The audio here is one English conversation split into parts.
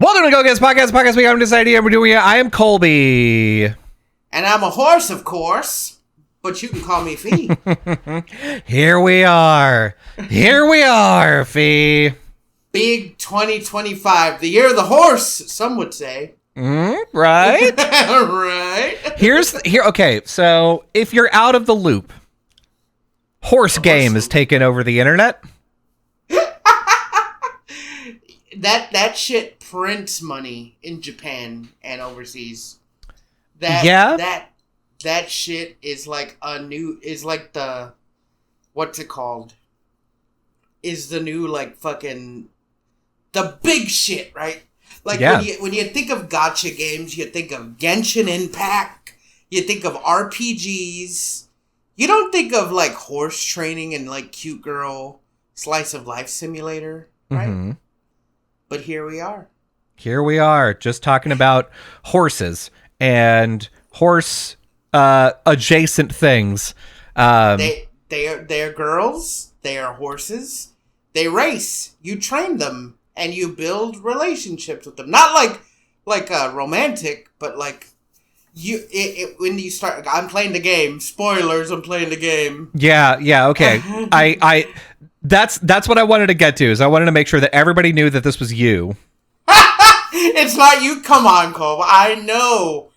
Welcome to Go Gettas Podcast. We have this idea and we're doing it. I am Colby. And I'm a horse, of course. But you can call me Fee. Here we are, Fee. Big 2025, the year of the horse, some would say. Right? Right. Okay, so if you're out of the loop, horse game is taking over the internet. That shit prints money in Japan and overseas. That shit is like what's it called? Is the new like fucking the big shit, right? Like when you think of gacha games, you think of Genshin Impact, you think of RPGs. You don't think of like horse training and like cute girl slice of life simulator, right? Mm-hmm. But here we are. Here we are, just talking about horses and horse adjacent things. They are girls. They are horses. They race. You train them and you build relationships with them. Not like romantic, but like when you start. I'm playing the game. Spoilers. I'm playing the game. Yeah. Okay. That's what I wanted to get to. Is I wanted to make sure that everybody knew that this was you. It's not you. Come on, Cole. I know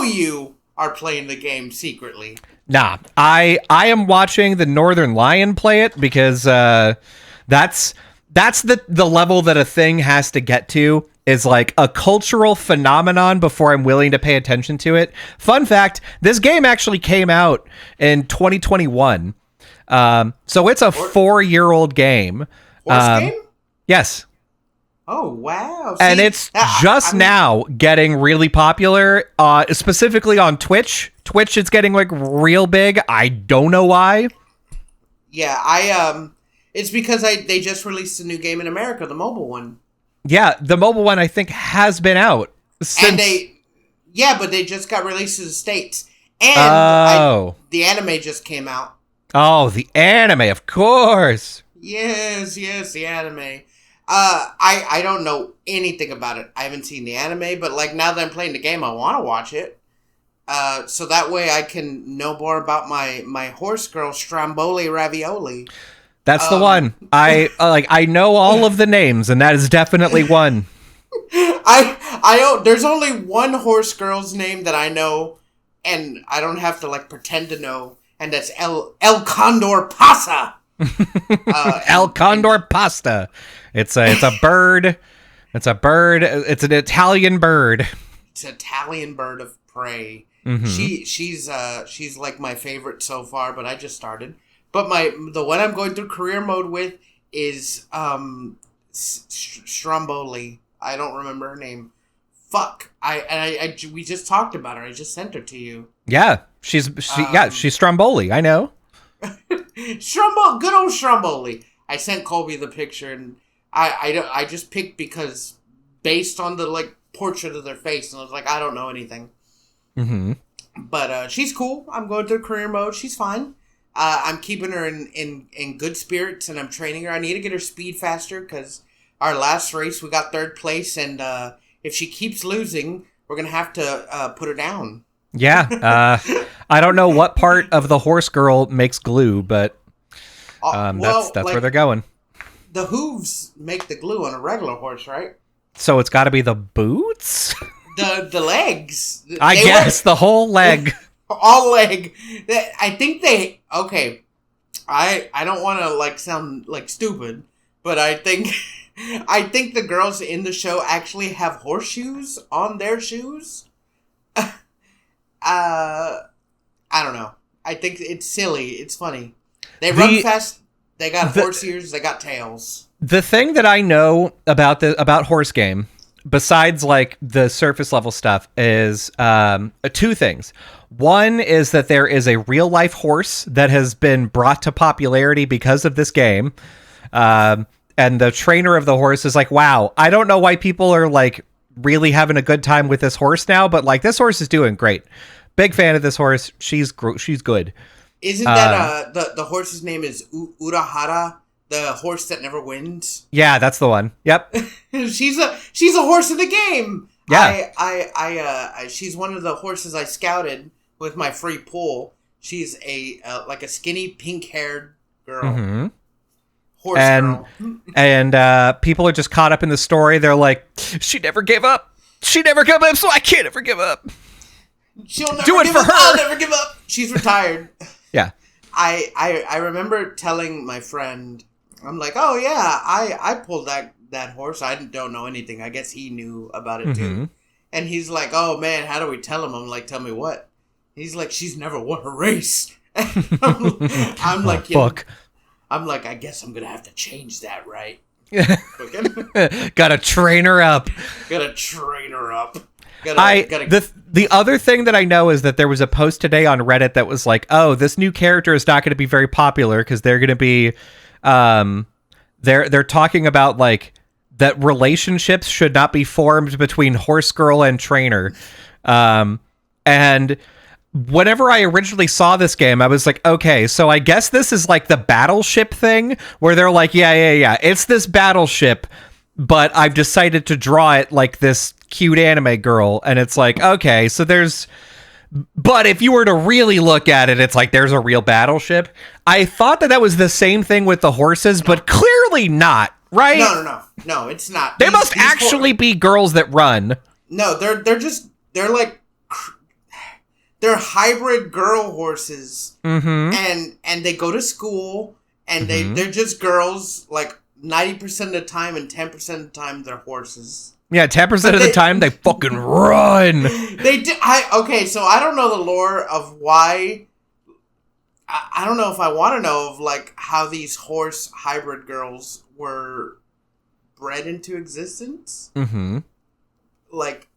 you are playing the game secretly. Nah, I am watching the Northern Lion play it because that's the level that a thing has to get to, is like a cultural phenomenon before I'm willing to pay attention to it. Fun fact, this game actually came out in 2021. So it's a 4-year-old game. Horse game? Yes. Oh, wow. See, and it's now getting really popular, specifically on Twitch. Twitch, it's getting like real big. I don't know why. Yeah, it's because they just released a new game in America, the mobile one. Yeah, the mobile one I think has been out since. But they just got released to the States. And the anime just came out. Oh, the anime, of course. Yes, the anime. I don't know anything about it. I haven't seen the anime, but like now that I'm playing the game, I want to watch it. So that way I can know more about my horse girl, Stromboli Ravioli. That's the one. I know all of the names, and that is definitely one. There's only one horse girl's name that I know, and I don't have to like pretend to know, and that's El Condor Pasa. El Condor Pasta. It's a bird. It's a bird. It's an Italian bird. It's an Italian bird of prey. Mm-hmm. She's like my favorite so far, but I just started. But the one I'm going through career mode with is Stromboli. I don't remember her name. Fuck. We just talked about her. I just sent her to you. Yeah, she's Stromboli. I know. Good old Stromboli. I sent Colby the picture, and I just picked because based on the like portrait of their face, and I was like, I don't know anything. Mm-hmm. But she's cool. I'm going through career mode. She's fine. I'm keeping her in good spirits, and I'm training her. I need to get her speed faster because our last race we got 3rd place, and if she keeps losing, we're gonna have to put her down. Yeah. I don't know what part of the horse girl makes glue, but that's like, where they're going. The hooves make the glue on a regular horse, right? So it's got to be the boots? The legs. I guess the whole leg. All leg. I think okay. I don't want to like sound like stupid, but I think the girls in the show actually have horseshoes on their shoes. I don't know. I think it's silly. It's funny. They run fast. They got horse ears. They got tails. The thing that I know about horse game, besides like the surface level stuff, is 2 things. One is that there is a real life horse that has been brought to popularity because of this game. And the trainer of the horse is like, wow, I don't know why people are like really having a good time with this horse now, but like this horse is doing great. Big fan of this horse. She's good. Isn't that the horse's name is Urahara the horse that never wins. Yeah, that's the one. Yep. she's a horse in the game. Yeah. She's one of the horses I scouted with my free pool. She's a like a skinny pink haired girl. Mm-hmm. Horse girl. And people are just caught up in the story. They're like, she never gave up. She never gave up, so I can't ever give up. She'll never do it give for up. her. I'll never give up. She's retired. Yeah. I remember telling my friend, I'm like, oh yeah, I pulled that horse. I don't know anything. I guess he knew about it too. And he's like, oh man, how do we tell him? I'm like, tell me what? He's like, she's never won a race. I'm like, fuck. I'm like, I guess I'm gonna have to change that, right? Gotta train her up. Gotta train her up. The other thing that I know is that there was a post today on Reddit that was like, oh, this new character is not going to be very popular because they're going to be, they're talking about like that relationships should not be formed between horse girl and trainer. And whenever I originally saw this game, I was like, okay, so I guess this is like the battleship thing where they're like, yeah, it's this battleship, but I've decided to draw it like this cute anime girl. And it's like, okay, so but if you were to really look at it, it's like there's a real battleship. I thought that was the same thing with the horses, but clearly not, right? No, it's not. They must actually be girls that run. No, they're like they're hybrid girl horses, and they go to school, and they're just girls like 90% of the time, and 10% of the time they're horses. Yeah, 10% of the time they fucking run. They do. Okay, so I don't know the lore of why. I don't know if I want to know of like how these horse hybrid girls were bred into existence. Like,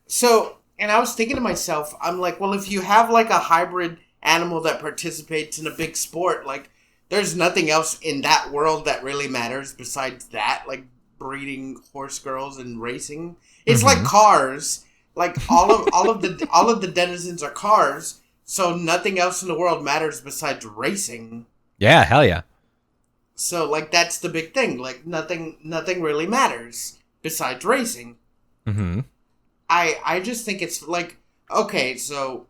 so, and I was thinking to myself, I'm like, well, if you have like a hybrid animal that participates in a big sport, like, there's nothing else in that world that really matters besides that, like breeding horse girls and racing. It's like cars. Like all of the denizens are cars, so nothing else in the world matters besides racing. Yeah, hell yeah. So like that's the big thing. Like nothing really matters besides racing. I just think it's like, okay, so,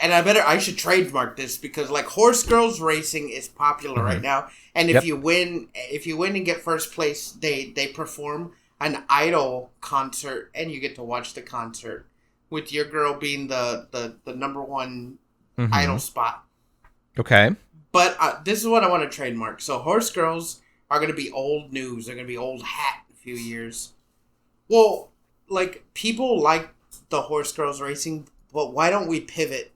and I should trademark this because like horse girls racing is popular right now, and if you win and get first place, they perform an idol concert, and you get to watch the concert with your girl being the number one idol spot. Okay. But this is what I want to trademark. So horse girls are going to be old news. They're going to be old hat in a few years. Well, like, people like the horse girls racing, but why don't we pivot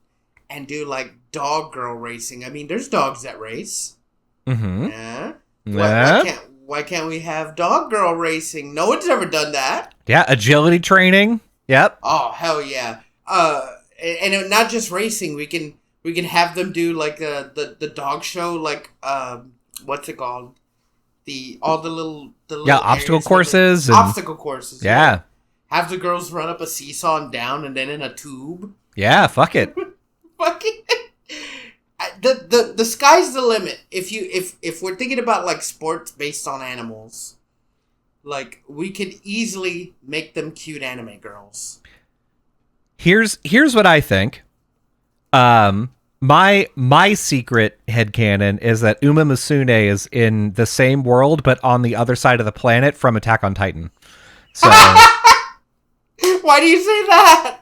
and do like dog girl racing? I mean, there's dogs that race. Yeah. Why can't we have dog girl racing? No one's ever done that. Yeah, agility training. Yep. Oh, hell yeah. And not just racing. We can have them do like the dog show, like what's it called? All the little obstacle courses. Obstacle courses. Yeah. Have the girls run up a seesaw and down, and then in a tube. Yeah, fuck it. Fuck it. The sky's the limit. If we're thinking about like sports based on animals, like we could easily make them cute anime girls. Here's what I think. My secret headcanon is that Uma Musume is in the same world but on the other side of the planet from Attack on Titan. So why do you say that?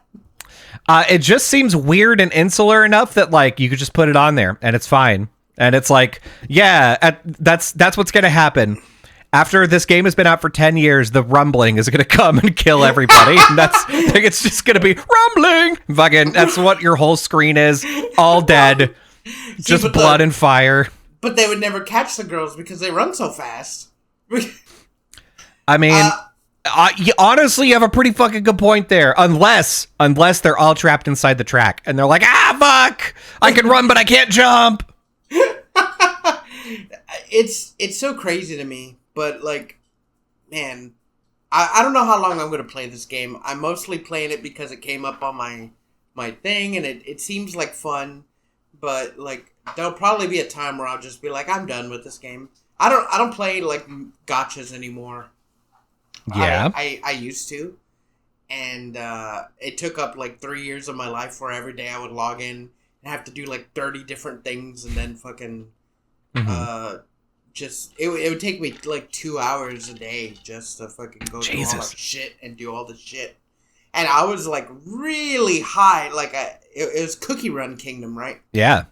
It just seems weird and insular enough that like you could just put it on there and it's fine. And it's like, yeah, that's what's going to happen. After this game has been out for 10 years, the rumbling is going to come and kill everybody. And it's just going to be rumbling. Fucking, that's what your whole screen is. All dead. Just blood and fire. But they would never catch the girls because they run so fast. I mean, honestly, you have a pretty fucking good point there. Unless they're all trapped inside the track. And they're like, fuck! I can run, but I can't jump! It's so crazy to me. But, like, man, I don't know how long I'm going to play this game. I'm mostly playing it because it came up on my thing, and it seems like fun. But, like, there'll probably be a time where I'll just be like, I'm done with this game. I don't play like gotchas anymore. Yeah. I used to, and it took up like 3 years of my life where every day I would log in and have to do like 30 different things, and then fucking just it would take me like 2 hours a day just to fucking go through all that shit and do all the shit. And I was like really high, like it was Cookie Run Kingdom, right? Yeah.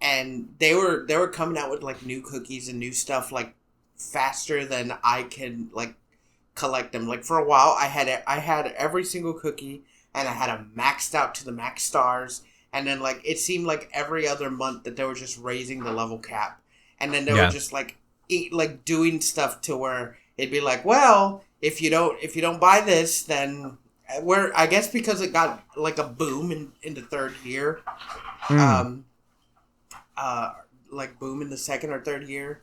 And they were coming out with like new cookies and new stuff like faster than I could like collect them. Like for a while, I had every single cookie, and I had them maxed out to the max stars. And then like it seemed like every other month that they were just raising the level cap, and then they were just like doing stuff to where it'd be like, well, if you don't buy this, then I guess because it got like a boom in the third year, like boom in the second or third year,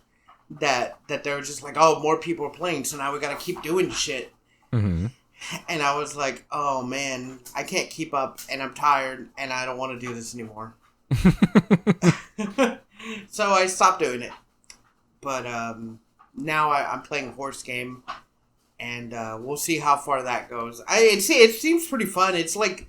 that they were just like, oh, more people are playing, so now we gotta keep doing shit. And I was like, oh man, I can't keep up, and I'm tired, and I don't want to do this anymore. So I stopped doing it. But now I'm playing a horse game, and we'll see how far that goes. It seems pretty fun. It's like,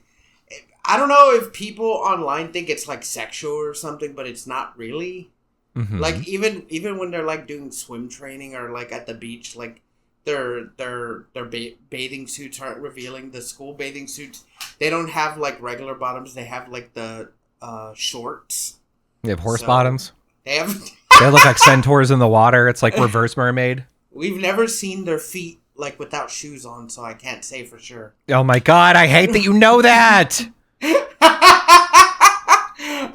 I don't know if people online think it's like sexual or something, but it's not really. Like even when they're like doing swim training or like at the beach, like their bathing suits aren't revealing. The school bathing suits, they don't have like regular bottoms. They have like the shorts. They have horse bottoms. They have. They look like centaurs in the water. It's like reverse mermaid. We've never seen their feet like without shoes on, so I can't say for sure. Oh my god, I hate that you know that.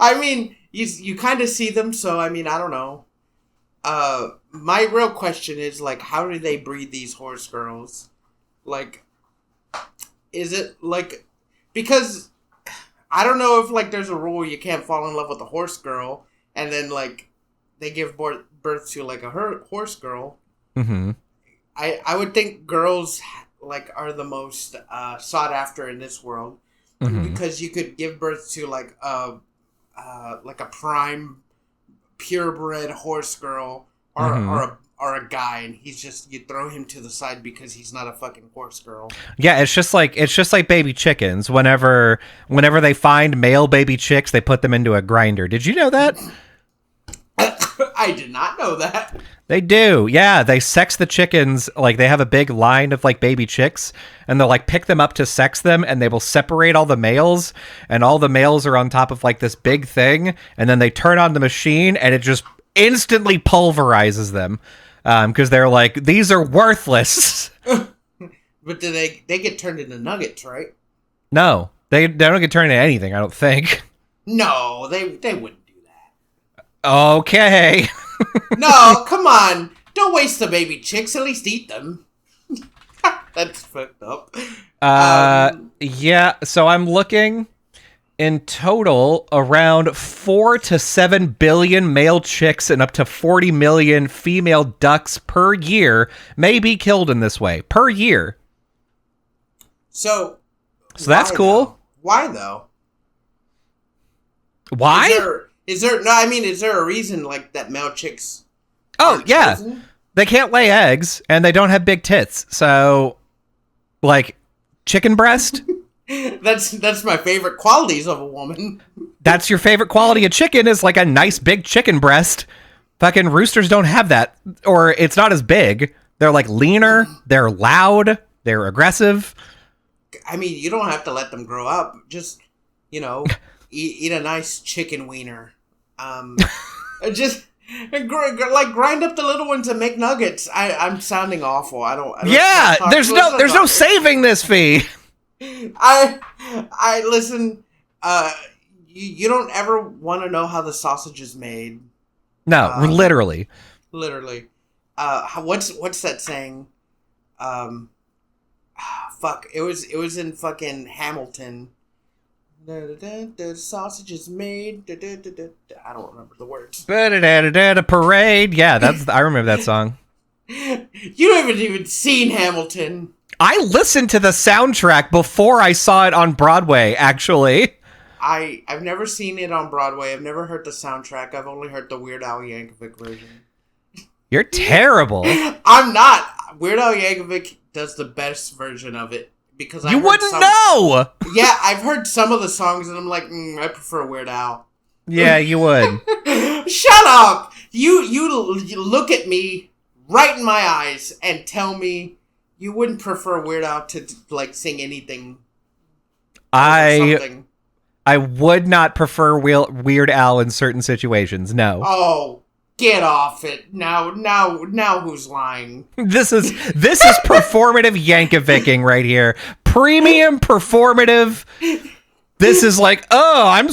I mean, you kind of see them, so I mean, I don't know. My real question is like, how do they breed these horse girls? Like, is it like, because I don't know if like there's a rule you can't fall in love with a horse girl, and then like they give birth to like a horse girl. I would think girls like are the most sought after in this world, because you could give birth to like a prime purebred horse girl or a guy, and you throw him to the side because he's not a fucking horse girl. Yeah, it's just like baby chickens. Whenever they find male baby chicks, they put them into a grinder. Did you know that? I did not know that. They do. Yeah, they sex the chickens. Like they have a big line of like baby chicks, and they'll like pick them up to sex them, and they will separate all the males, and all the males are on top of like this big thing, and then they turn on the machine, and it just instantly pulverizes them, because they're like, these are worthless. But do they get turned into nuggets, right? No, they don't get turned into anything, I don't think. No, they wouldn't. Okay. No, come on. Don't waste the baby chicks. At least eat them. That's fucked up. Yeah, so I'm looking. In total, around 4 to 7 billion male chicks and up to 40 million female ducks per year may be killed in this way. Per year. So that's cool. Though? Why, though? Why? Is there a reason like that male chicks? Oh yeah, they can't lay eggs and they don't have big tits. So, like, chicken breast. That's my favorite qualities of a woman. That's your favorite quality of chicken, is like a nice big chicken breast. Fucking roosters don't have that, or it's not as big. They're like leaner. They're loud. They're aggressive. I mean, you don't have to let them grow up. Just, eat a nice chicken wiener. Just grind up the little ones and make nuggets. I'm sounding awful. I don't yeah, there's no saving this fee. I listen. You don't ever want to know how the sausage is made. No, literally. Literally. What's that saying? Fuck. It was in fucking Hamilton. The sausage is made. I don't remember the words. Parade. Yeah, I remember that song. You haven't even seen Hamilton. I listened to the soundtrack before I saw it on Broadway, actually. I've never seen it on Broadway. I've never heard the soundtrack. I've only heard the Weird Al Yankovic version. You're terrible. I'm not. Weird Al Yankovic does the best version of it because you wouldn't know. Yeah, I've heard some of the songs and I'm like, I prefer Weird Al. Yeah, you would. Shut up. You look at me right in my eyes and tell me you wouldn't prefer Weird Al to like sing anything. I would not prefer Weird Al in certain situations. No. Oh, get off it. Now who's lying? This is performative Yankovicing right here. Premium performative. This is like, oh, I'm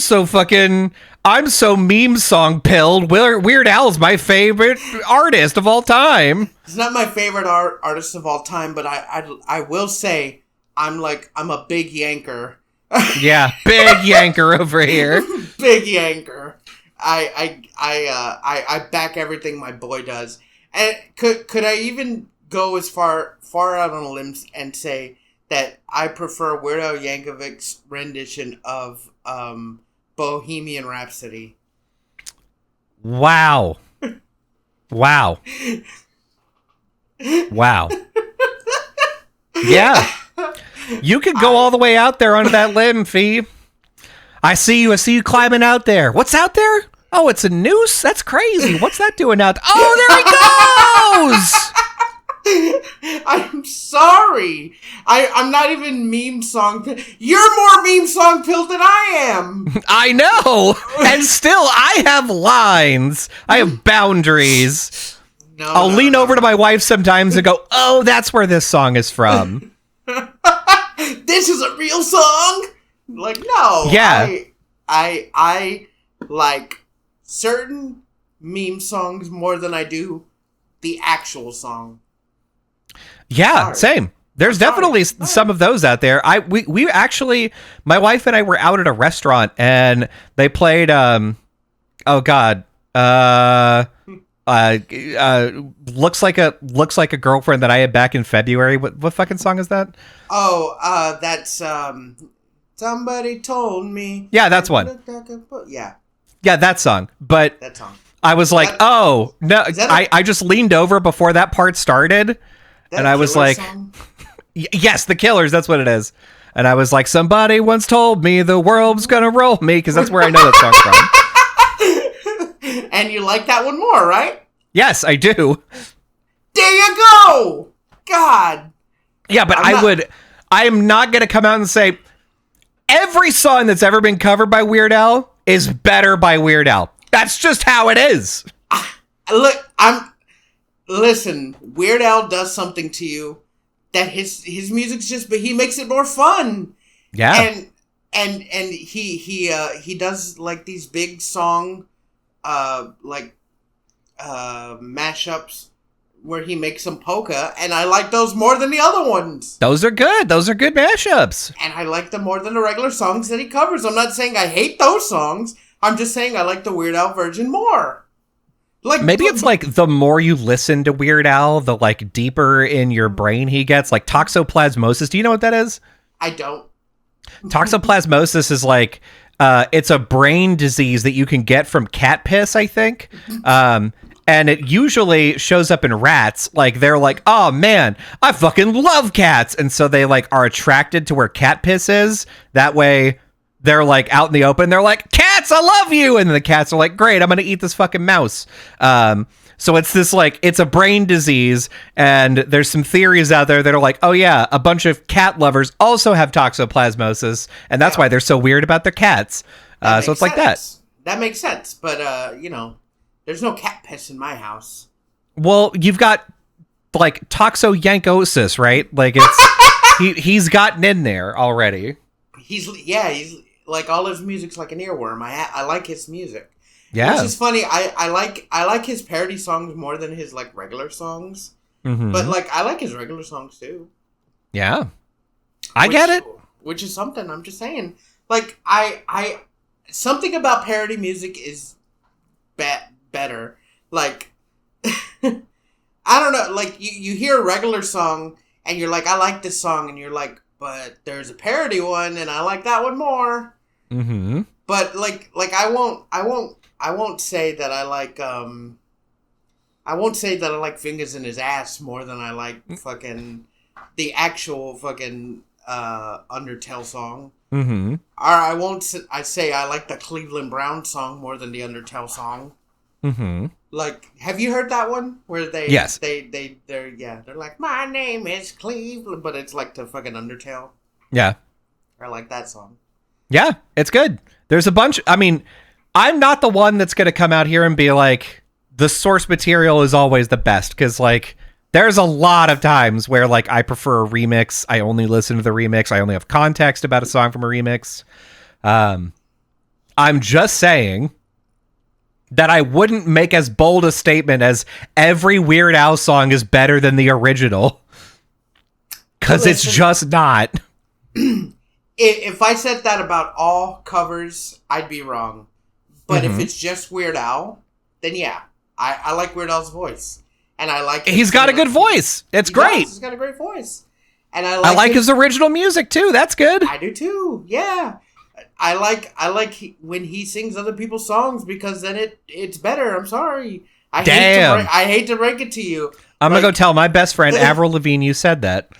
so meme song pilled. Weird Al's my favorite artist of all time. He's not my favorite artist of all time, but I will say I'm a big yanker. Yeah, big yanker over here. Big yanker. I back everything my boy does. And could I even go as far out on a limb and say that I prefer Weird Al Yankovic's rendition of Bohemian Rhapsody? Wow. Wow. Wow. Yeah. You could go all the way out there onto that limb, Fee. I see you climbing out there. What's out there? Oh, it's a noose? That's crazy. What's that doing out there? Oh, there he goes! I'm sorry. I'm not even meme song. You're more meme song pilled than I am. I know. And still, I have lines. I have boundaries. I'll lean over to my wife sometimes and go, oh, that's where this song is from. This is a real song? Like, no. Yeah. I like certain meme songs more than I do the actual song. Yeah, same. There's definitely some of those out there. We actually, my wife and I were out at a restaurant and they played oh god. Looks like a girlfriend that I had back in February. What fucking song is that? Oh, that's Somebody Told Me. Yeah, that's one. Yeah. Yeah, that song. But that song. I was like, oh no! I just leaned over before that part started, and I was like, yes, The Killers. That's what it is. And I was like, somebody once told me the world's gonna roll me, because that's where I know that song from. And you like that one more, right? Yes, I do. There you go. God. Yeah, but I am not going to come out and say every song that's ever been covered by Weird Al is better by Weird Al. That's just how it is. Listen, Weird Al does something to you that his music's just, but he makes it more fun. Yeah. And he does like these big song mashups where he makes some polka, and I like those more than the other ones. Those are good. Those are good mashups. And I like them more than the regular songs that he covers. I'm not saying I hate those songs. I'm just saying I like the Weird Al version more. Like maybe it's like the more you listen to Weird Al, the like deeper in your brain he gets. Like toxoplasmosis. Do you know what that is? I don't. Toxoplasmosis is like it's a brain disease that you can get from cat piss, I think. And it usually shows up in rats. Like they're like, oh man, I fucking love cats. And so they like are attracted to where cat piss is. That way they're like out in the open. They're like, cats, I love you. And the cats are like, great, I'm going to eat this fucking mouse. So it's this like, it's a brain disease. And there's some theories out there that are like, oh yeah, a bunch of cat lovers also have toxoplasmosis. And that's why they're so weird about their cats. So it's like that. That makes sense. But, there's no cat piss in my house. Well, you've got like toxoyankosis, right? Like it's he's gotten in there already. He's like all his music's like an earworm. I like his music. Yeah, which is funny. I like his parody songs more than his like regular songs. Mm-hmm. But like I like his regular songs too. Yeah, I get it. Which is something. I'm just saying. Like I something about parody music is better. Like I don't know, like you hear a regular song and you're like, I like this song, and you're like, but there's a parody one and I like that one more. Mm-hmm. But like I won't say that I I won't say that I like Fingers in His Ass more than I like fucking the actual fucking Undertale song. Mm-hmm. Or I won't. I say I like the Cleveland Brown song more than the Undertale song. Mm-hmm. Like, have you heard that one where they? Yes. They're like, my name is Cleveland, but it's like the fucking Undertale. Yeah. I like that song. Yeah, it's good. There's a bunch. I mean, I'm not the one that's going to come out here and be like, the source material is always the best, because like there's a lot of times where like I prefer a remix. I only listen to the remix. I only have context about a song from a remix. I'm just saying that I wouldn't make as bold a statement as every Weird Al song is better than the original, because it's just not. If I said that about all covers, I'd be wrong. But if it's just Weird Al, then yeah, I like Weird Al's voice. And I like he's got a good voice. It's great. He's got a great voice. And I like his original music too. That's good. I do too. Yeah. I like when he sings other people's songs, because then it's better. I'm sorry. I hate to break it to you. I'm going to go tell my best friend Avril Lavigne you said that.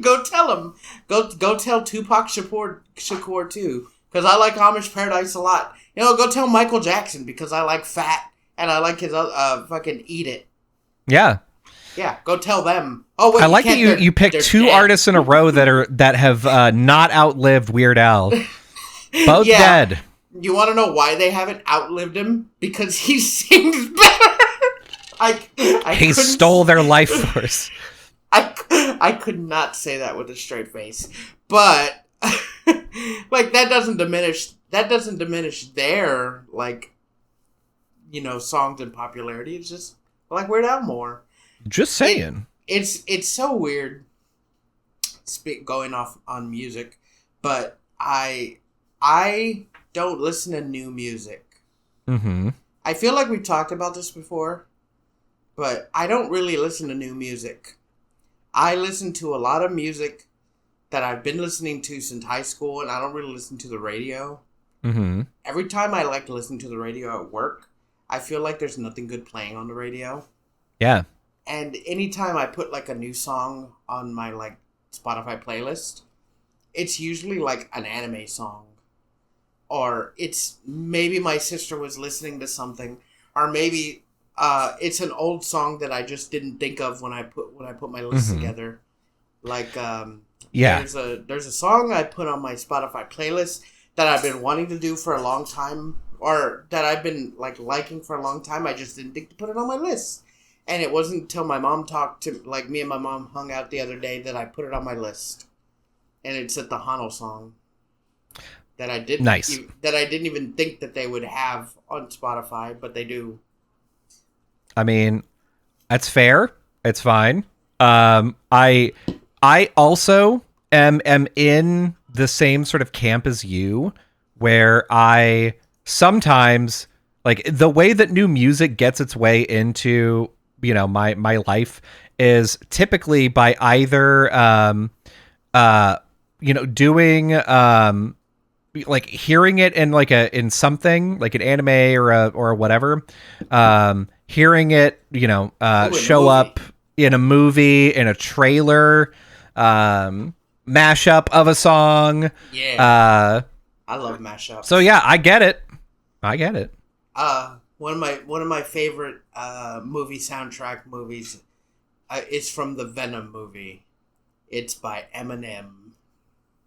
Go tell him. Go tell Tupac Shakur too, because I like Amish Paradise a lot. You know, go tell Michael Jackson, because I like Fat and I like his fucking Eat It. Yeah. Yeah, go tell them. Oh wait, I like that you picked two dead. artists in a row that have not outlived Weird Al. Both dead. You want to know why they haven't outlived him? Because he sings better. He stole their life force. I could not say that with a straight face, but like that doesn't diminish their, like, you know, songs and popularity. It's just I like Weird Al more. Just saying. It's so weird. Going off on music, but I don't listen to new music. Mm-hmm. I feel like we've talked about this before, but I don't really listen to new music. I listen to a lot of music that I've been listening to since high school, and I don't really listen to the radio. Mm-hmm. Every time I like to listen to the radio at work, I feel like there's nothing good playing on the radio. Yeah. And anytime I put like a new song on my like Spotify playlist, it's usually like an anime song. Or it's maybe my sister was listening to something, or maybe it's an old song that I just didn't think of when I put my list together. Like there's a song I put on my Spotify playlist that I've been wanting to do for a long time, or that I've been like liking for a long time. I just didn't think to put it on my list. And it wasn't until my mom me and my mom hung out the other day, that I put it on my list. And it's the Hano song. That I didn't even think that they would have on Spotify, but they do. I mean, that's fair. It's fine. I also am in the same sort of camp as you, where I sometimes, like, the way that new music gets its way into, you know, my life is typically by either doing like hearing it in like in something like an anime or a whatever, hearing it, show up in a movie, in a trailer, mashup of a song. Yeah. I love mashups. So yeah, I get it. One of my favorite movie soundtrack movies is from the Venom movie. It's by Eminem.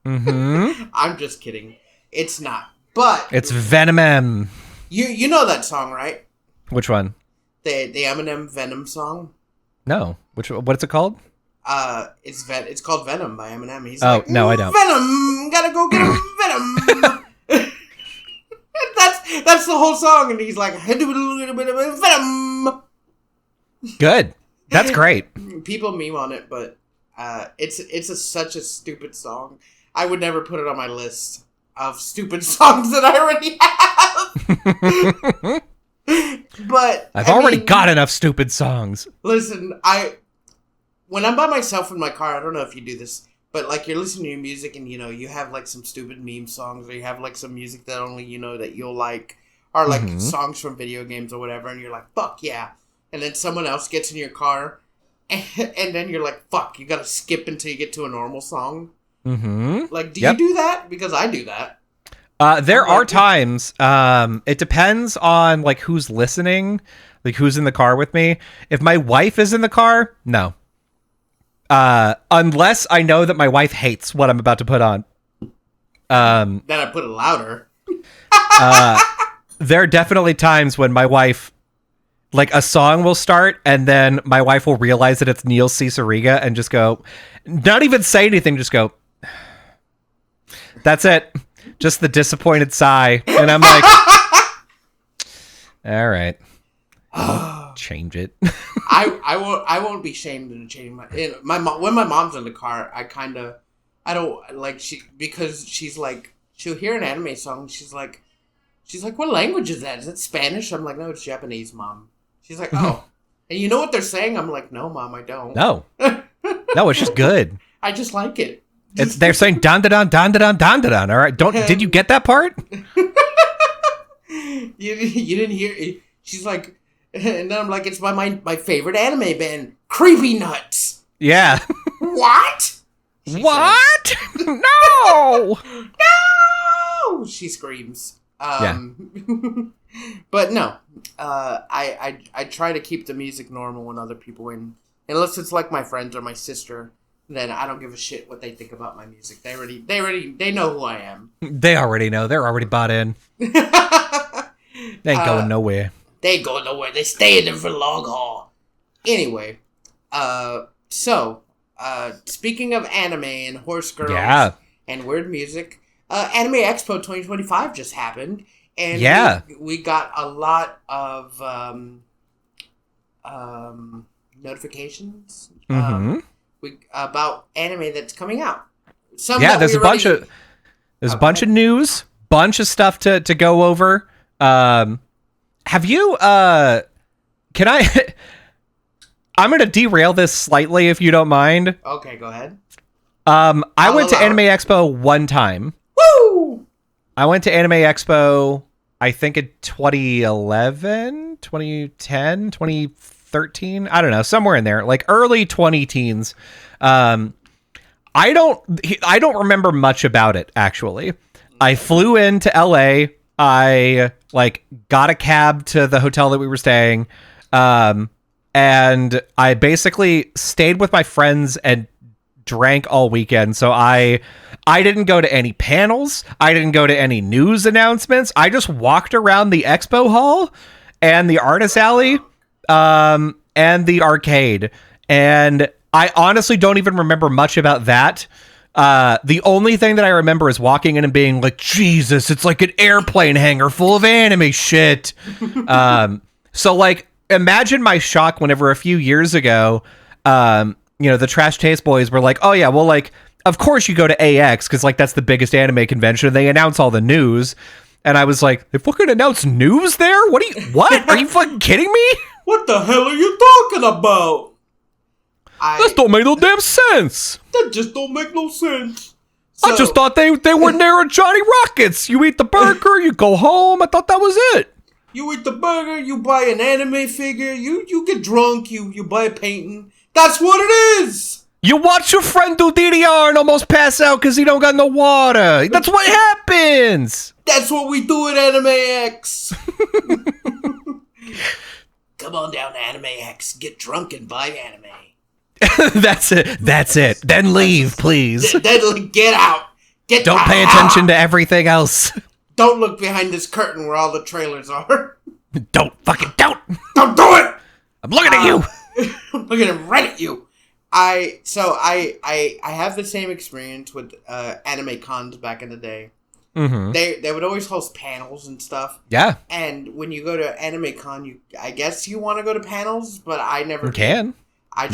Mm-hmm. I'm just kidding. It's not. But it's Venom. You know that song, right? Which one? The Eminem Venom song? No. What's it called? It's called Venom by Eminem. He's like, no, I don't. Venom, gotta go get him, Venom. That's the whole song, and he's like Venom. Good. That's great. People meme on it, but it's such a stupid song. I would never put it on my list of stupid songs that I already have. But I've already got enough stupid songs. Listen, when I'm by myself in my car, I don't know if you do this, but like you're listening to your music and you have like some stupid meme songs, or you have like some music that only that you'll like, or like songs from video games or whatever, and you're like, fuck yeah. And then someone else gets in your car, and then you're like, fuck, you gotta skip until you get to a normal song. Mm-hmm. Like, do you do that? Because I do that. There are times, it depends on, like, who's listening, like, who's in the car with me. If my wife is in the car, no. Unless I know that my wife hates what I'm about to put on. Then I put it louder. There are definitely times when my wife, like, a song will start, and then my wife will realize that it's Neil Cicerega and just go, not even say anything, just go, that's it. Just the disappointed sigh. And I'm like, all right. Change it. I won't be shamed into changing my mom. When my mom's in the car, I don't like because she's like, she'll hear an anime song. She's like, what language is that? Is it Spanish? I'm like, no, it's Japanese, Mom. She's like, oh, and you know what they're saying? I'm like, no, Mom, I don't. No, it's just good. I just like it. They're saying dan da dan dan da dan dan da dan. All right, did you get that part? you didn't hear it. She's like, and then I'm like, it's my favorite anime band, Creepy Nuts. Yeah. What? What? No! No! She screams. But no, I try to keep the music normal when other people in, unless it's like my friends or my sister. Then I don't give a shit what they think about my music. They know who I am. They already know. They're already bought in. They ain't going nowhere. They ain't going nowhere. They stay in there for the long haul. Anyway, so speaking of anime and horse girls and weird music, Anime Expo 2025 just happened, and we got a lot of notifications. About anime that's coming out. There's a bunch of news, bunch of stuff to go over. Have you can I I'm going to derail this slightly if you don't mind. Okay, go ahead. I went to Anime Expo one time. Woo! I went to Anime Expo I think in 2011, 2010, 2013, I don't know, somewhere in there, like early 20 teens. I don't remember much about it, actually. I flew into LA. I got a cab to the hotel that we were staying. And I basically stayed with my friends and drank all weekend. So I didn't go to any panels. I didn't go to any news announcements. I just walked around the expo hall and the artist alley, and the arcade. And I honestly don't even remember much about that. The only thing that I remember is walking in and being like, Jesus, it's like an airplane hangar full of anime shit. So imagine my shock whenever a few years ago, the Trash Taste Boys were like, oh yeah, well, of course you go to AX because that's the biggest anime convention. They announce all the news. And I was like, they fucking announce news there? What? Are you fucking kidding me? What the hell are you talking about? That don't make no damn sense. That just don't make no sense. So, I just thought they were near Johnny Rockets. You eat the burger, you go home. I thought that was it. You eat the burger, you buy an anime figure, you get drunk, you buy a painting. That's what it is. You watch your friend do DDR and almost pass out because he don't got no water. That's what happens. That's what we do at Anime X. Come on down to Anime X, get drunk and buy anime. That's it. Then leave, please. Then get out. Don't pay attention to everything else. Don't look behind this curtain where all the trailers are. Don't do it. I'm looking at you. I'm looking right at you. I have the same experience with anime cons back in the day. Mm-hmm. They would always host panels and stuff. Yeah. And when you go to Anime Con, I guess you want to go to panels, but I never can. I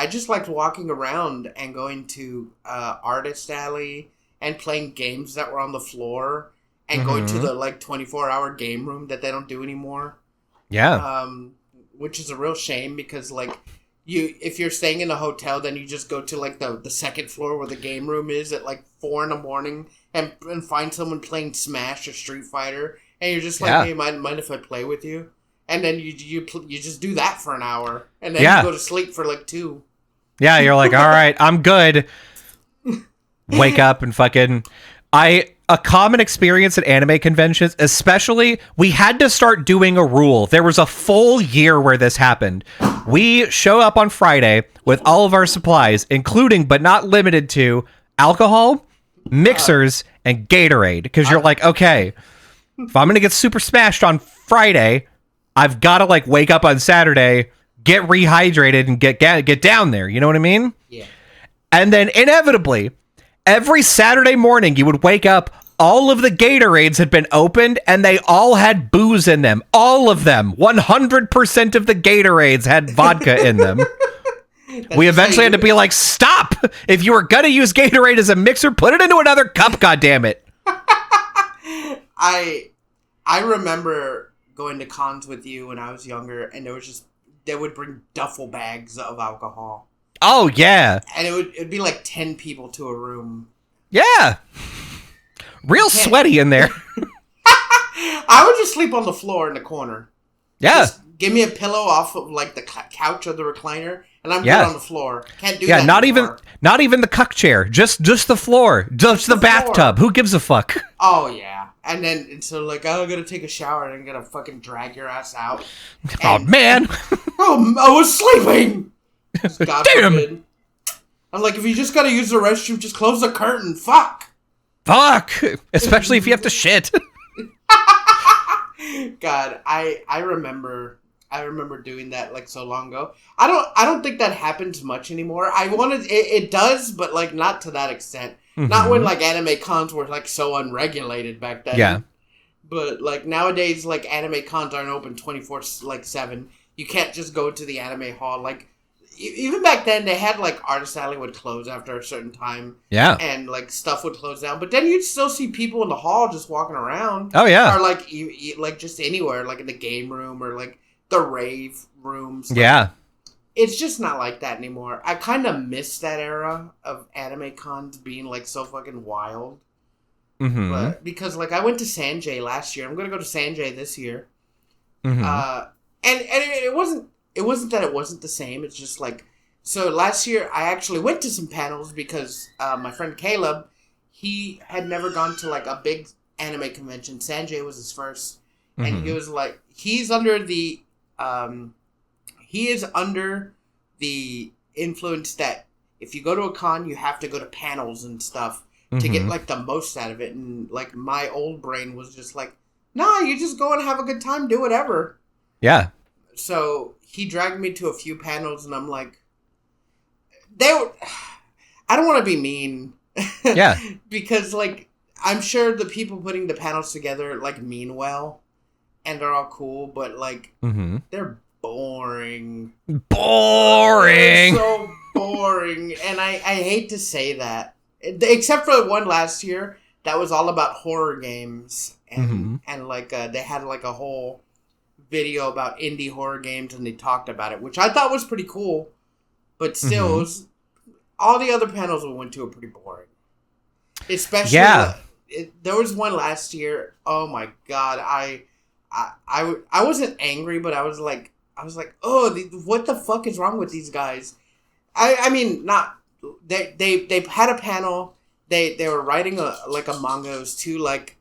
just liked walking around and going to Artist Alley and playing games that were on the floor and going to the 24-hour game room that they don't do anymore. Yeah. Which is a real shame because if you're staying in a hotel, then you just go to the second floor where the game room is at 4 a.m. and find someone playing Smash or Street Fighter, and you're just like, hey, mind if I play with you? And then you just do that for an hour, and then you go to sleep for like 2. Yeah, you're like, all right, I'm good. Wake up and fucking... A common experience at anime conventions, especially, we had to start doing a rule. There was a full year where this happened. We show up on Friday with all of our supplies, including but not limited to alcohol, mixers, and Gatorade. Because you're like, okay, if I'm going to get super smashed on Friday, I've got to like wake up on Saturday, get rehydrated, and get down there. You know what I mean? Yeah. And then inevitably... every Saturday morning, you would wake up, all of the Gatorades had been opened, and they all had booze in them. All of them. 100% of the Gatorades had vodka in them. We eventually had to be like, stop! If you were going to use Gatorade as a mixer, put it into another cup, goddammit. I remember going to cons with you when I was younger, and they would bring duffel bags of alcohol. Oh, yeah. And it'd be like 10 people to a room. Yeah. Real sweaty in there. I would just sleep on the floor in the corner. Yeah. Just give me a pillow off of like the couch or the recliner, and I'm good on the floor. Can't do that anymore. Not even the cuck chair. Just the floor. Just the bathtub. Who gives a fuck? Oh, yeah. And then, so like, I'm going to take a shower and I'm going to fucking drag your ass out. Oh, man. Oh, I was sleeping. God damn. Forbid. I'm like, if you just gotta use the restroom, just close the curtain. Fuck. Especially if you have to shit. God, I remember doing that like so long ago. I don't think that happens much anymore. It does, but like not to that extent. Mm-hmm. Not when like anime cons were like so unregulated back then. Yeah. But like nowadays, like anime cons aren't open 24/7. You can't just go to the anime hall like. Even back then, they had, like, Artist Alley would close after a certain time. Yeah. And, like, stuff would close down. But then you'd still see people in the hall just walking around. Oh, yeah. Or, like, like just anywhere, like in the game room or, like, the rave rooms. Like, yeah. It's just not like that anymore. I kind of miss that era of anime cons being, like, so fucking wild. Mm-hmm. But, because, like, I went to Sanjay last year. I'm going to go to Sanjay this year. Mm-hmm. And it wasn't that it wasn't the same. It's just like, so last year I actually went to some panels because my friend Caleb, he had never gone to like a big anime convention. Sanjay was his first. Mm-hmm. And he was like, he is under the influence that if you go to a con, you have to go to panels and stuff to get like the most out of it. And like my old brain was just like, nah, you just go and have a good time, do whatever. Yeah. So he dragged me to a few panels, and I'm like, I don't want to be mean. Yeah. Because, like, I'm sure the people putting the panels together, like, mean well, and they're all cool, but, like, they're boring. Boring! They're so boring, and I hate to say that. Except for one last year that was all about horror games, and like, they had, like, a whole video about indie horror games, and they talked about it, which I thought was pretty cool, but still, it was, all the other panels we went to are pretty boring. Especially, there was one last year. Oh my god, I wasn't angry, but I was like, oh, what the fuck is wrong with these guys? I mean, not they had a panel. They were writing a manga. It was two like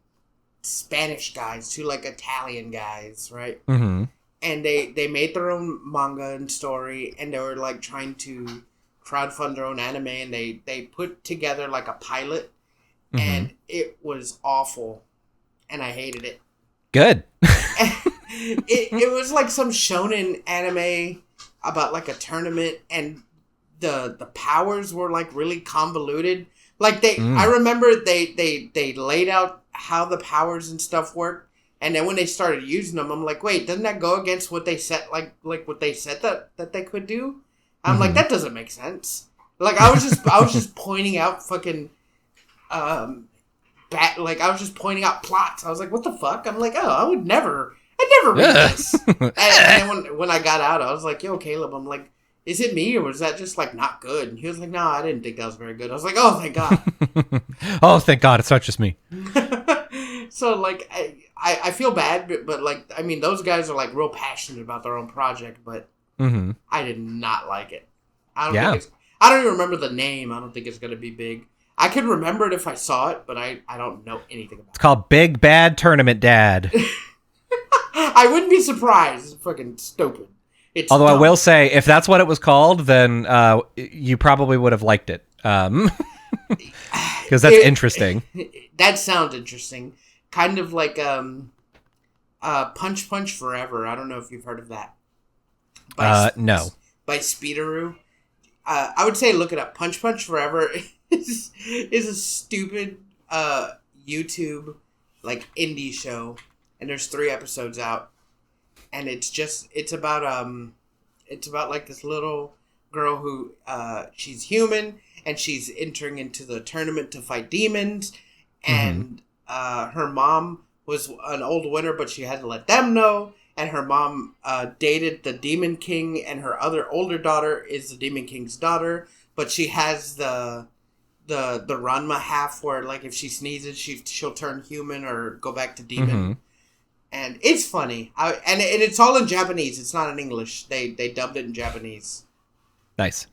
Spanish guys, two like Italian guys, right? Mm-hmm. And they made their own manga and story, and they were like trying to crowdfund their own anime, and they put together like a pilot, and it was awful, and I hated it. Good. it was like some shonen anime about like a tournament, and the powers were like really convoluted. Like I remember they laid out how the powers and stuff work, and then when they started using them, I'm like, wait, doesn't that go against what they said, like what they said that they could do? I'm like, that doesn't make sense. Like I was just pointing out fucking I was just pointing out plots. I was like, what the fuck? I'm like, oh, I'd never read this. And then when I got out, I was like, yo, Caleb, I'm like, is it me, or was that just, like, not good? And he was like, no, I didn't think that was very good. I was like, oh, thank God. Oh, thank God, it's not just me. So, like, I feel bad, but like, I mean, those guys are like real passionate about their own project, but I did not like it. I don't even remember the name. I don't think it's going to be big. I could remember it if I saw it, but I don't know anything about it. It's called Big Bad Tournament Dad. I wouldn't be surprised. It's fucking stupid. Although dumb. I will say, if that's what it was called, then you probably would have liked it. Because that's interesting. That sounds interesting. Kind of like Punch Punch Forever. I don't know if you've heard of that. No. By Speederoo. I would say look it up. Punch Punch Forever is a stupid YouTube like indie show, and there's 3 episodes out, and it's about like this little girl who she's human and she's entering into the tournament to fight demons, and her mom was an old winner, but she had to let them know. And her mom dated the Demon King, and her other older daughter is the Demon King's daughter. But she has the Ranma half where, like, if she sneezes, she'll turn human or go back to demon. And it's funny. And it's all in Japanese. It's not in English. They dubbed it in Japanese. Nice.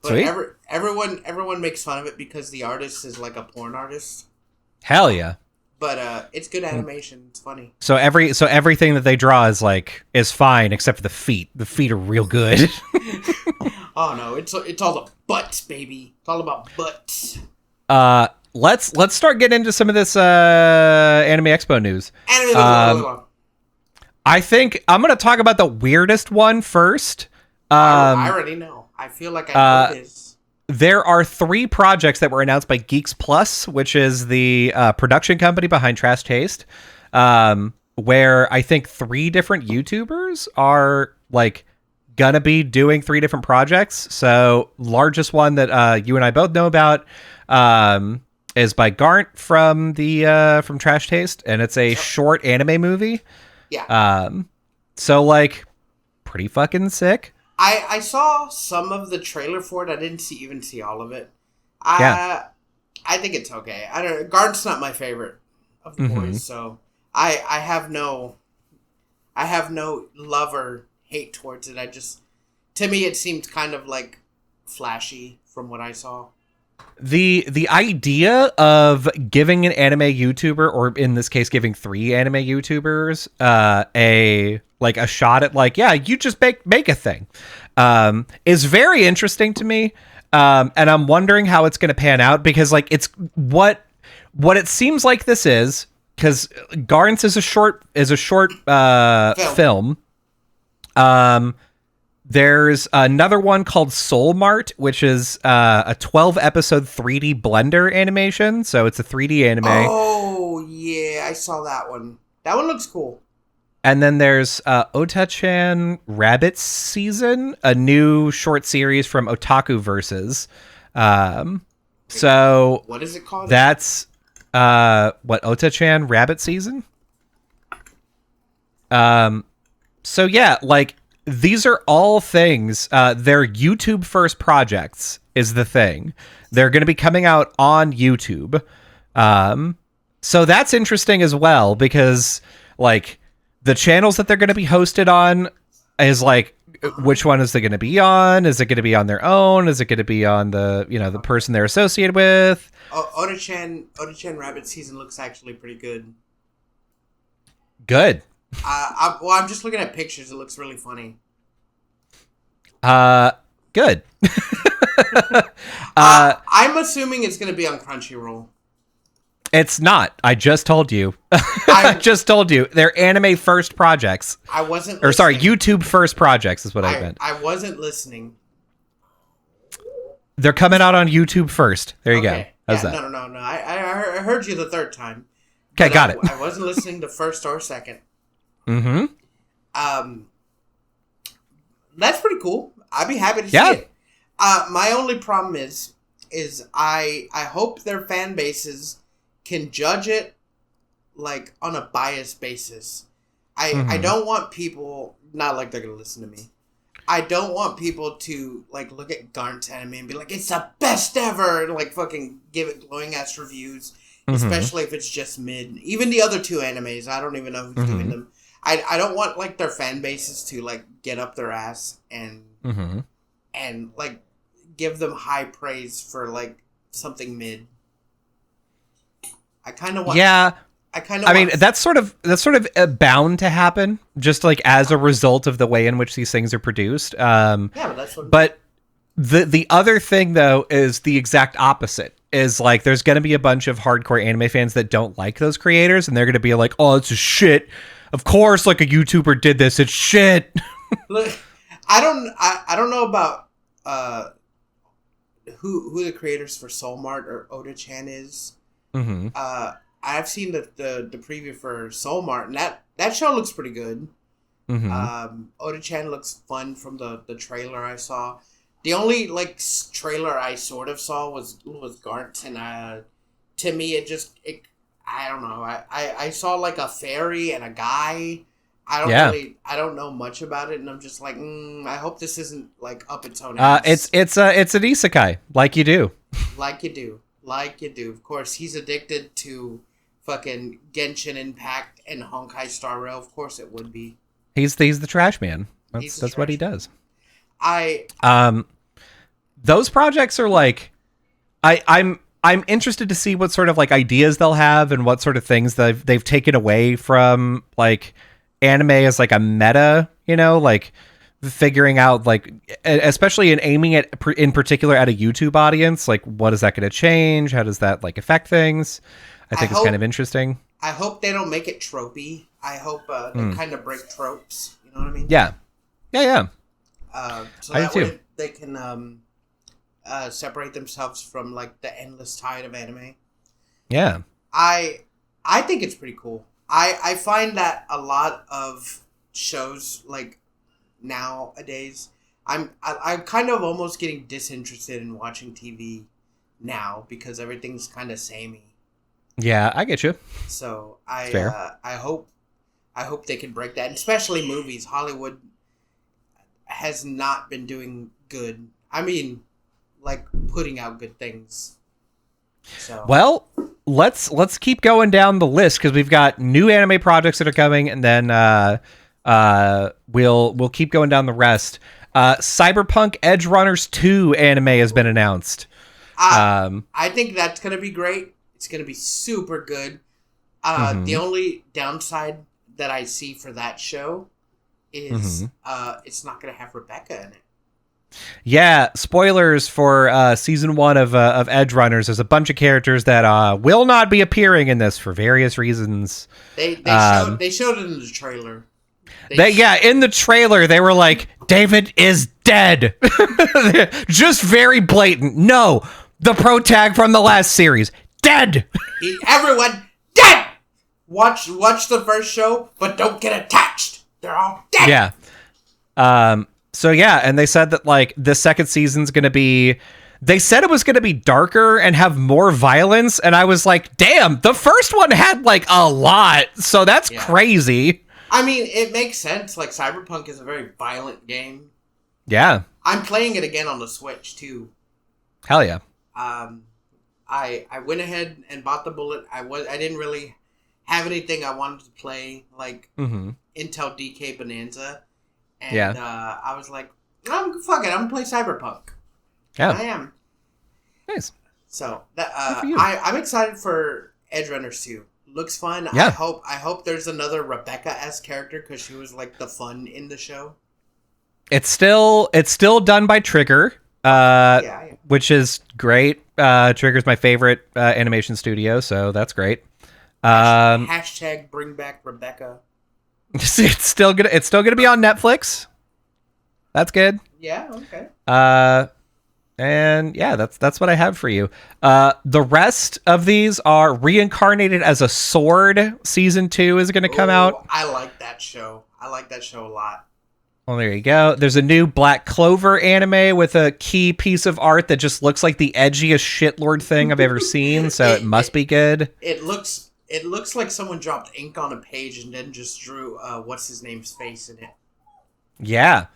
But sweet. Everyone makes fun of it because the artist is like a porn artist. Hell yeah. But it's good animation. It's funny. So everything that they draw is fine except for the feet. The feet are real good. Oh no, it's all the butts, baby. It's all about butts. Let's start getting into some of this Anime Expo news. I think I'm going to talk about the weirdest one first. I already know. I feel like I know this. There are 3 projects that were announced by Geeks Plus, which is the production company behind Trash Taste, where I think 3 different YouTubers are like gonna be doing 3 different projects. So largest one that you and I both know about is by Garnt from Trash Taste, and it's a short anime movie. Yeah. So like pretty fucking sick. I saw some of the trailer for it. I didn't even see all of it. I think it's okay. Garnt's not my favorite of the boys, so I have no love or hate towards it. To me it seemed kind of like flashy from what I saw. The idea of giving an anime YouTuber, or in this case giving 3 anime YouTubers a shot at like, yeah, you just make a thing, is very interesting to me. And I'm wondering how it's going to pan out, because like it's what it seems like this is, because Garn's is a short film. There's another one called Soul Mart, which is a 12-episode 3D Blender animation. So it's a 3D anime. Oh, yeah, I saw that one. That one looks cool. And then there's Ota-chan Rabbit Season, a new short series from Otaku Versus. So what is it called? That's Ota-chan Rabbit Season. So yeah, like, these are all things. They're YouTube first projects is the thing. They're going to be coming out on YouTube. So that's interesting as well, because like the channels that they're going to be hosted on is like, which one is it going to be on? Is it going to be on their own? Is it going to be on the person they're associated with? Ota-chan Rabbit Season looks actually pretty good. Good. I'm just looking at pictures. It looks really funny. Good. I'm assuming it's going to be on Crunchyroll. It's not. I just told you. I just told you. They're anime first projects. I wasn't. Or sorry, YouTube first projects is what I meant. I wasn't listening. They're coming out on YouTube first. There you go. How's that? No. I heard you the third time. Okay, got it. I wasn't listening to first or second. Mm-hmm. That's pretty cool. I'd be happy to see it. My only problem is I hope their fan bases can judge it like on a biased basis. I don't want people, not like they're gonna listen to me, I don't want people to like look at Garnt's anime and be like, it's the best ever, and like fucking give it glowing ass reviews. especially if it's just mid. Even the other two animes, I don't even know who's doing them. I don't want like their fan bases to like get up their ass and like give them high praise for like something mid. I kind of want. Yeah. I mean, that's sort of bound to happen, just like as a result of the way in which these things are produced. Yeah, but that's what. But the other thing though is the exact opposite. Is like there's going to be a bunch of hardcore anime fans that don't like those creators, and they're going to be like, "Oh, it's a shit. Of course, like a YouTuber did this. It's shit." Look, I don't know about who the creators for Soul Mart or Oda-chan is. I've seen the preview for Soul Mart, and that show looks pretty good. Oda-chan looks fun from the trailer I saw. The only like trailer I sort of saw was Gart, and to me I don't know. I saw like a fairy and a guy. I don't know much about it, and I'm just like, I hope this isn't like up its own ass. It's an isekai, like you do. Like you do. Of course, he's addicted to fucking Genshin Impact and Honkai Star Rail. Of course, it would be. He's the trash man. That's what he does. Those projects are like, I'm interested to see what sort of like ideas they'll have and what sort of things they've taken away from like anime as like a meta, like figuring out like, especially in aiming it in particular at a YouTube audience, like what is that going to change? How does that like affect things? I think it's kind of interesting. I hope they don't make it tropey. I hope they kind of break tropes. You know what I mean? Yeah. So that way they can separate themselves from like the endless tide of anime. Yeah. I think it's pretty cool. I find that a lot of shows like nowadays, I'm kind of almost getting disinterested in watching TV now because everything's kind of samey. Yeah, I get you. So I hope they can break that, and especially movies. Hollywood has not been doing good. I mean, like putting out good things. So well, let's keep going down the list because we've got new anime projects that are coming, and then we'll keep going down the rest. Cyberpunk Edge Runners 2 anime has been announced. I think that's gonna be great. It's gonna be super good. The only downside that I see for that show is it's not gonna have Rebecca in it. Yeah, spoilers for season 1 of Edge Runners. There's a bunch of characters that will not be appearing in this for various reasons. They showed it in the trailer. In the trailer they were like, David is dead. Just very blatant. No, the pro tag from the last series dead. Everyone dead. Watch the first show, but don't get attached. They're all dead. Yeah. So yeah, and they said that like the second season's going to be, they said it was going to be darker and have more violence, and I was like, damn, the first one had like a lot, so that's crazy. I mean, it makes sense. Like Cyberpunk is a very violent game. Yeah. I'm playing it again on the Switch too. Hell yeah. I went ahead and bought the bullet. I didn't really have anything I wanted to play like Intel DK Bonanza. And I was like, fuck it, I'm gonna play Cyberpunk. Yeah, and I am. Nice. So I'm excited for Edge Runners 2. Looks fun. Yeah. I hope there's another Rebecca-esque character because she was like the fun in the show. It's still done by Trigger, which is great. Trigger's my favorite animation studio, so that's great. Hashtag bring back Rebecca. It's still gonna be on Netflix. That's good. Yeah. Okay. And yeah, that's what I have for you. The rest of these are Reincarnated as a Sword. Season 2 is gonna come out. I like that show. A lot. Well, there you go. There's a new Black Clover anime with a key piece of art that just looks like the edgiest shitlord thing I've ever seen. So it must be good. It looks like someone dropped ink on a page and then just drew what's his name's face in it. Yeah.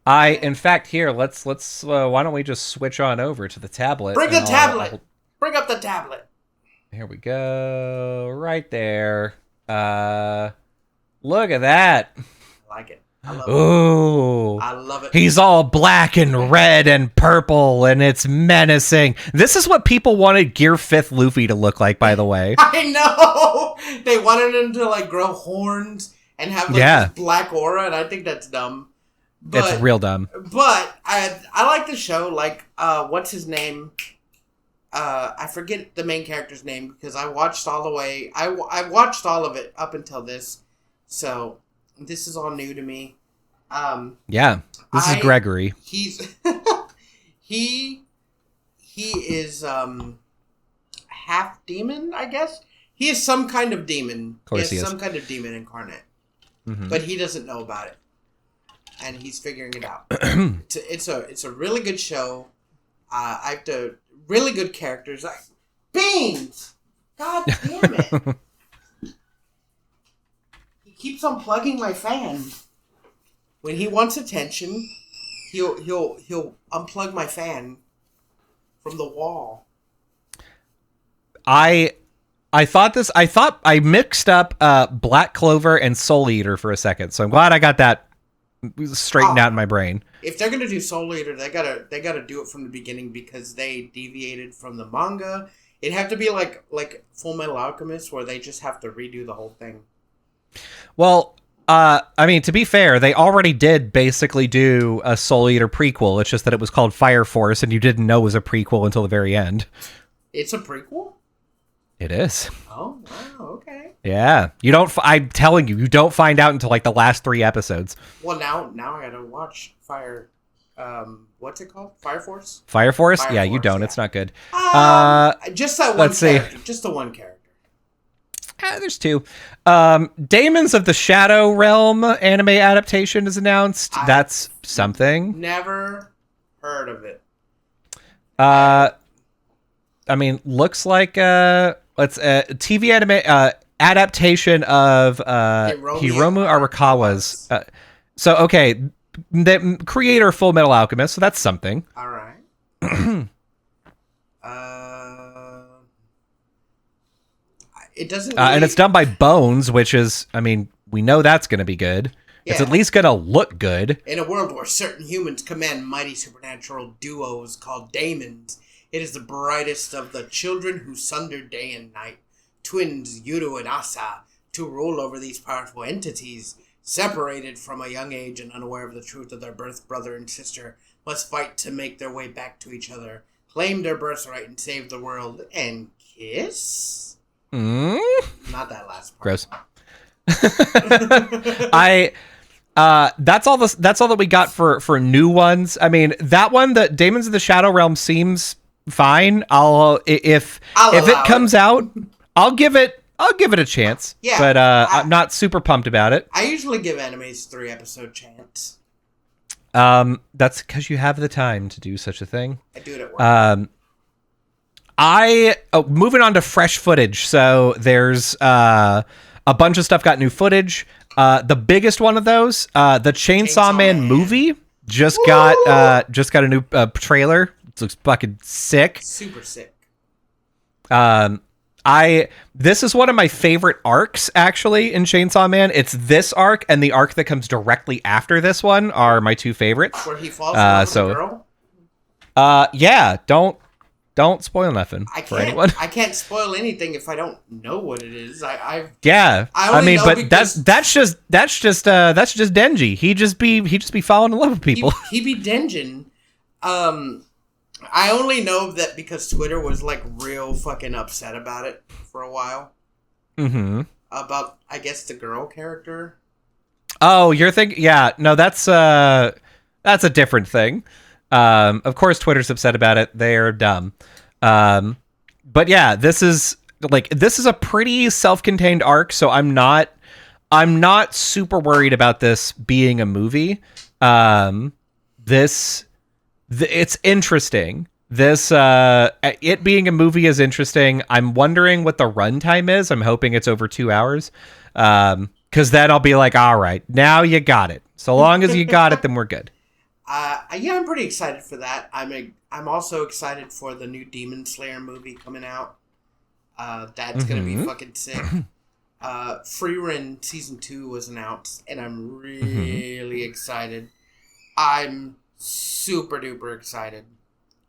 In fact, here, let's why don't we just switch on over to the tablet? Bring the tablet. Bring up the tablet. Here we go. Right there. Look at that. I like it. I love Ooh. it. I love it. He's all black and red and purple, and it's menacing. This is what people wanted Gear 5th Luffy to look like, by the way. I know! They wanted him to, like, grow horns and have, like, this black aura, and I think that's dumb. But, it's real dumb. But I like the show. Like, what's his name? I forget the main character's name because I watched all the way. I watched all of it up until this. So, this is all new to me. Yeah, this is Gregory. He's he is half demon, I guess. He is some kind of demon. Of course he is some kind of demon incarnate, but he doesn't know about it, and he's figuring it out. It's a really good show. I have to really good characters. Like Beans, God damn it. Keeps unplugging my fan. When he wants attention, he'll unplug my fan from the wall. I thought I mixed up Black Clover and Soul Eater for a second, so I'm glad I got that straightened out in my brain. If they're gonna do Soul Eater, they gotta do it from the beginning because they deviated from the manga. It'd have to be like Full Metal Alchemist, where they just have to redo the whole thing. Well, I mean, to be fair, they already did basically do a Soul Eater prequel. It's just that it was called Fire Force, and you didn't know it was a prequel until the very end. It's a prequel? It is. Oh, wow, okay. Yeah. I'm telling you, you don't find out until like the last 3 episodes. Well, now I gotta watch what's it called? Fire Force? Fire Force? Yeah, you don't. Yeah. It's not good. Just that one character. Just the one character. There's 2. Daemons of the Shadow Realm anime adaptation is announced. That's something. Never heard of it. I mean, looks like it's a TV anime adaptation of Hiromu Arakawa's. So okay, the creator of Full Metal Alchemist. So that's something. All right. It doesn't. Really... and it's done by Bones, which is, I mean, we know that's going to be good. Yeah. It's at least going to look good. In a world where certain humans command mighty supernatural duos called daemons, it is the brightest of the children who sunder day and night, twins Yuru and Asa, to rule over these powerful entities. Separated from a young age and unaware of the truth of their birth, brother and sister must fight to make their way back to each other, claim their birthright, and save the world, and kiss? Not that last part. Gross. That's all that we got for new ones. I mean, that one, the Daemons of the Shadow Realm, seems fine. If it comes out, I'll give it a chance. Yeah, but I'm not super pumped about it. I usually give animes 3-episode chance. That's because you have the time to do such a thing. I do it at work. Moving on to fresh footage. So there's a bunch of stuff got new footage. The biggest one of those, the Chainsaw Man movie just got a new trailer. It looks fucking sick. Super sick. This is one of my favorite arcs actually in Chainsaw Man. It's this arc and the arc that comes directly after this one are my 2 favorites. Where he falls in love with a girl? Yeah, don't spoil nothing for anyone. I can't spoil anything if I don't know what it is. I mean, but that's just Denji. He just be falling in love with people. He be Denjin. I only know that because Twitter was like real fucking upset about it for a while. Mm-hmm. About, I guess, the girl character. Oh, you're thinking? Yeah, no, that's a different thing. Of course, Twitter's upset about it. They're dumb. But yeah, this is a pretty self-contained arc, so I'm not super worried about this being a movie. It's interesting. It being a movie is interesting. I'm wondering what the runtime is. I'm hoping it's over 2 hours. Because then I'll be like, all right, now you got it. So long as you got it, then we're good. Yeah, I'm pretty excited for that. I'm also excited for the new Demon Slayer movie coming out. That's gonna be fucking sick. Frieren season 2 was announced, and I'm really excited. I'm super duper excited.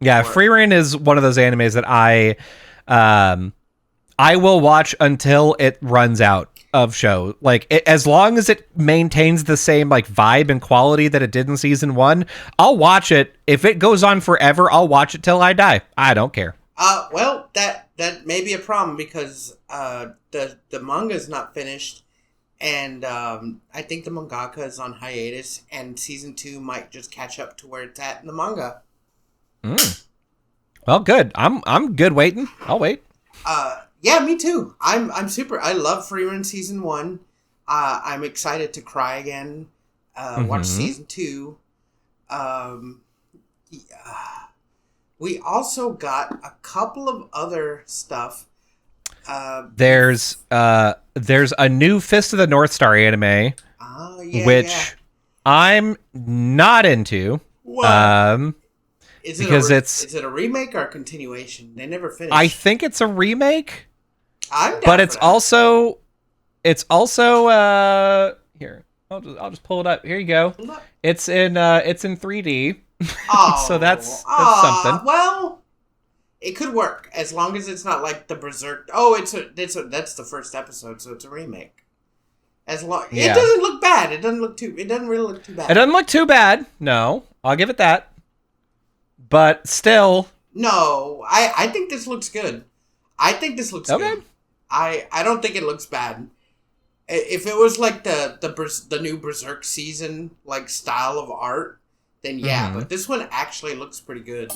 Yeah, Frieren is one of those animes that I will watch until it runs out of show. Like, as long as it maintains the same like vibe and quality that it did in season 1, I'll watch it. If it goes on forever, I'll watch it till I die. I don't care. Well, that may be a problem because the manga is not finished, and I think the mangaka is on hiatus, and season 2 might just catch up to where it's at in the manga. Well, good. I'm good waiting. I'll wait. Yeah, me too. I'm super. I love Frieren season 1. I'm excited to cry again. Watch season 2. We also got a couple of other stuff. There's a new Fist of the North Star anime, which I'm not into. What? Is it a remake or a continuation? They never finished. I think it's a remake. I'm down but for it's that. also here. I'll just pull it up. Here you go. It's in 3D. Oh, so that's something. Well, it could work as long as it's not like the Berserk. Oh, that's the first episode, so it's a remake. It doesn't look bad. It doesn't really look too bad. It doesn't look too bad. No, I'll give it that. But still, no, I think this looks good. I think this looks good. I don't think it looks bad. If it was like the new Berserk season like style of art, then yeah. But this one actually looks pretty good.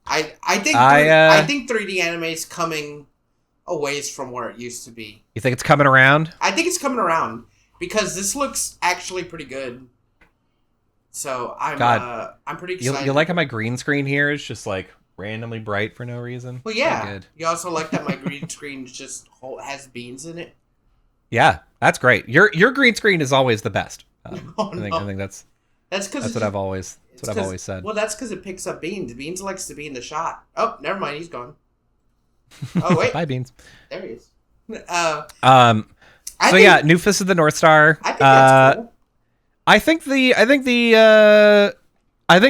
I think 3D anime is coming a ways from where it used to be. You think it's coming around? I think it's coming around because this looks actually pretty good. So I'm pretty excited. You like how my green screen here is just like randomly bright for no reason? Well, yeah. Good. You also like that my green screen just has beans in it. Yeah, that's great. Your green screen is always the best. I think that's what I've always said. Well, that's because it picks up Beans. Beans likes to be in the shot. Oh, never mind, he's gone. Oh wait, bye Beans. There he is. New Fist of the North Star. I think that's cool. I think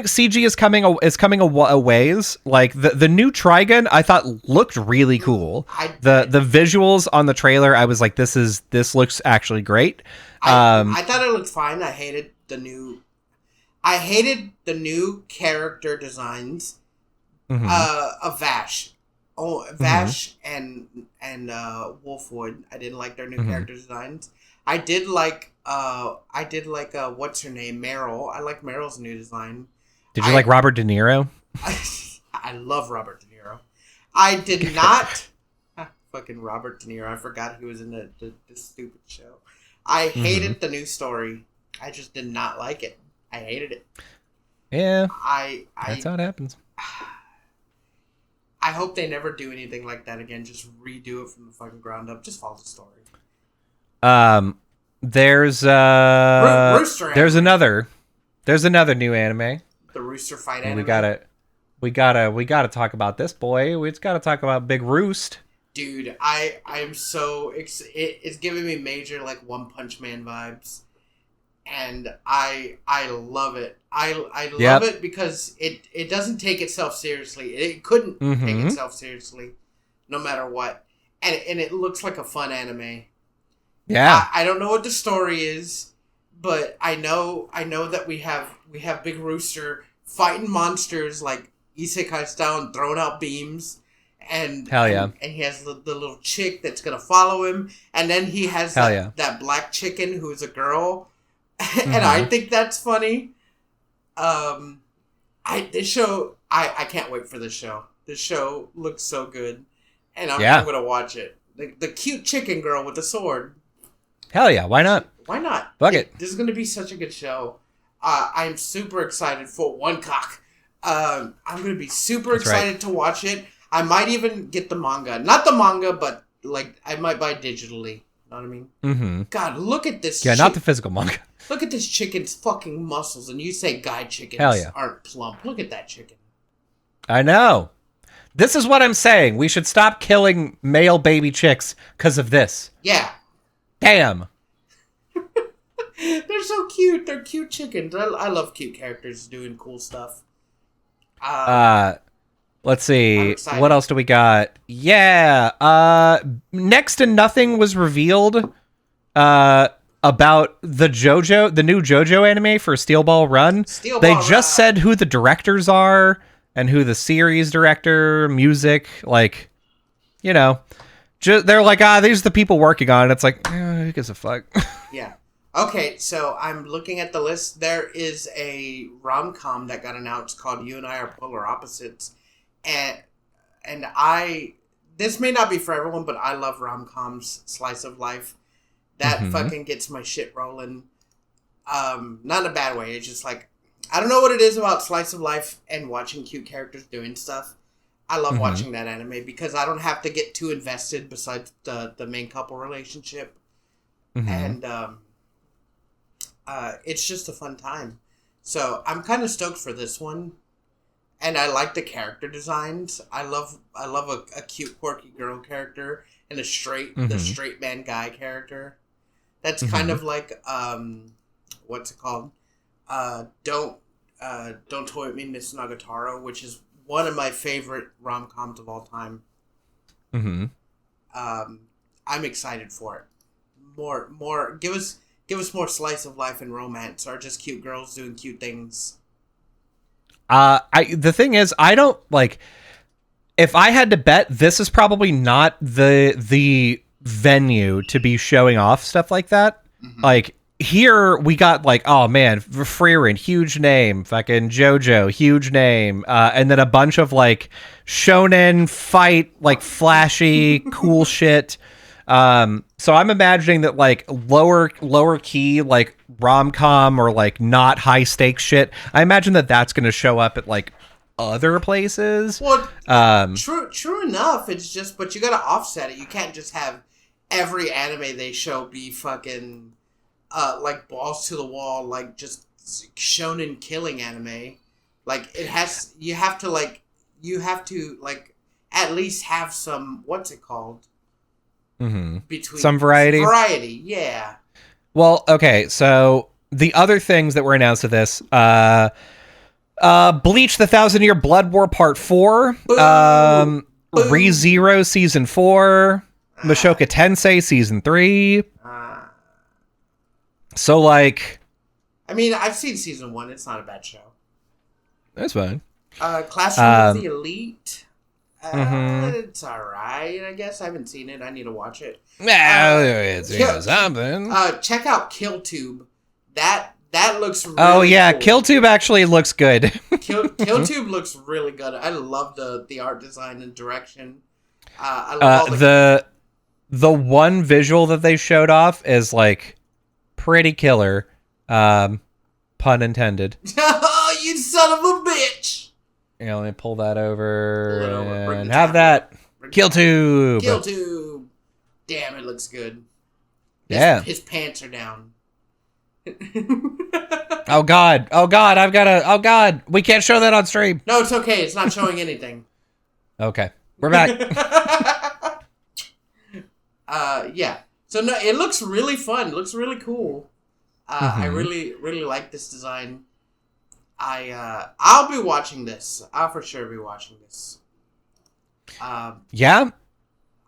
CG is coming a ways. Like the new Trigun, I thought looked really cool. The visuals on the trailer, I was like, this looks actually great. I thought it looked fine. I hated the new character designs of Vash. Oh, Vash and Wolfwood. I didn't like their new character designs. I did like what's her name, Meryl. I like Meryl's new design. Did you like Robert De Niro? I love Robert De Niro. I did not. Fucking Robert De Niro. I forgot he was in the stupid show. I hated the new story. I just did not like it. I hated it. Yeah. That's how it happens. I hope they never do anything like that again. Just redo it from the fucking ground up. Just follow the story. There's another new anime. The Rooster Fight anime. We gotta talk about this, boy. We just gotta talk about Big Roost. Dude, I'm so it's giving me major like One Punch Man vibes, and I love it. I love it because it doesn't take itself seriously. It couldn't take itself seriously, no matter what, and it looks like a fun anime. Yeah, I don't know what the story is, but I know that we have Big Rooster fighting monsters like isekai style and throwing out beams. And hell yeah! And he has the little chick that's gonna follow him, and then he has that black chicken who's a girl, and I think that's funny. This show, I can't wait for this show. This show looks so good, and I'm gonna watch it. The cute chicken girl with the sword. Hell yeah! Why not? Why not? Fuck it. This is gonna be such a good show. I'm super excited for One Cock. I'm gonna be super excited to watch it. I might even get the manga. Not the manga, but like I might buy digitally. You know what I mean? Mm-hmm. God, look at this. Yeah, not the physical manga. Look at this chicken's fucking muscles, and you say guy chickens aren't plump. Look at that chicken. I know. This is what I'm saying. We should stop killing male baby chicks because of this. Yeah. Damn. They're so cute. They're cute chickens. I love cute characters doing cool stuff. Let's see. What else do we got? Yeah. Next to nothing was revealed about the new JoJo anime for Steel Ball Run. They just said who the directors are and who the series director, music, like, you know, they're like, these are the people working on it. It's like, who gives a fuck? Yeah. Okay, so I'm looking at the list. There is a rom-com that got announced called You and I Are Polar Opposites. And this may not be for everyone, but I love rom-coms, slice of life. That fucking gets my shit rolling. Not in a bad way. It's just like, I don't know what it is about slice of life and watching cute characters doing stuff. I love watching that anime because I don't have to get too invested besides the main couple relationship. And it's just a fun time. So I'm kind of stoked for this one. And I like the character designs. I love a cute, quirky girl character and the straight man guy character. That's kind of like what's it called? Don't Toy With Me, Miss Nagatoro, which is one of my favorite rom-coms of all time. I'm excited for it. More. Give us more slice of life and romance, or just cute girls doing cute things. The thing is, I don't like. If I had to bet, this is probably not the venue to be showing off stuff like that. Like here, we got like, oh man, Frieren, huge name, fucking JoJo, huge name, and then a bunch of like shonen fight, like flashy, cool shit. So I'm imagining that like lower key, like rom-com or like not high stakes shit. I imagine that that's going to show up at like other places. Well, true enough. It's just, but you got to offset it. You can't just have every anime they show be fucking, like balls to the wall, like just shonen killing anime. Like you have to at least have some, what's it called? Between some variety. Yeah. Well, okay, so the other things that were announced to this, Bleach: The 1,000-Year Blood War Part 4, ReZero Season 4, Mushoku Tensei Season 3. So, like... I mean, I've seen Season 1. It's not a bad show. That's fine. Classroom of the Elite. It's alright, I guess. I haven't seen it. I need to watch it. It's something. Check out KillTube. That looks really cool. KillTube actually looks good. KillTube looks really good. I love the art design and direction. I love all the one visual that they showed off is like pretty killer. Pun intended. Oh, you son of a bitch! Yeah, let me pull that over and have that. KillTube. KillTube. Damn, it looks good. His pants are down. Oh God, we can't show that on stream. No, it's okay. It's not showing anything. Okay, we're back. Yeah. So no, it looks really fun. It looks really cool. I really, really like this design. I'll be watching this. I'll for sure be watching this. Yeah.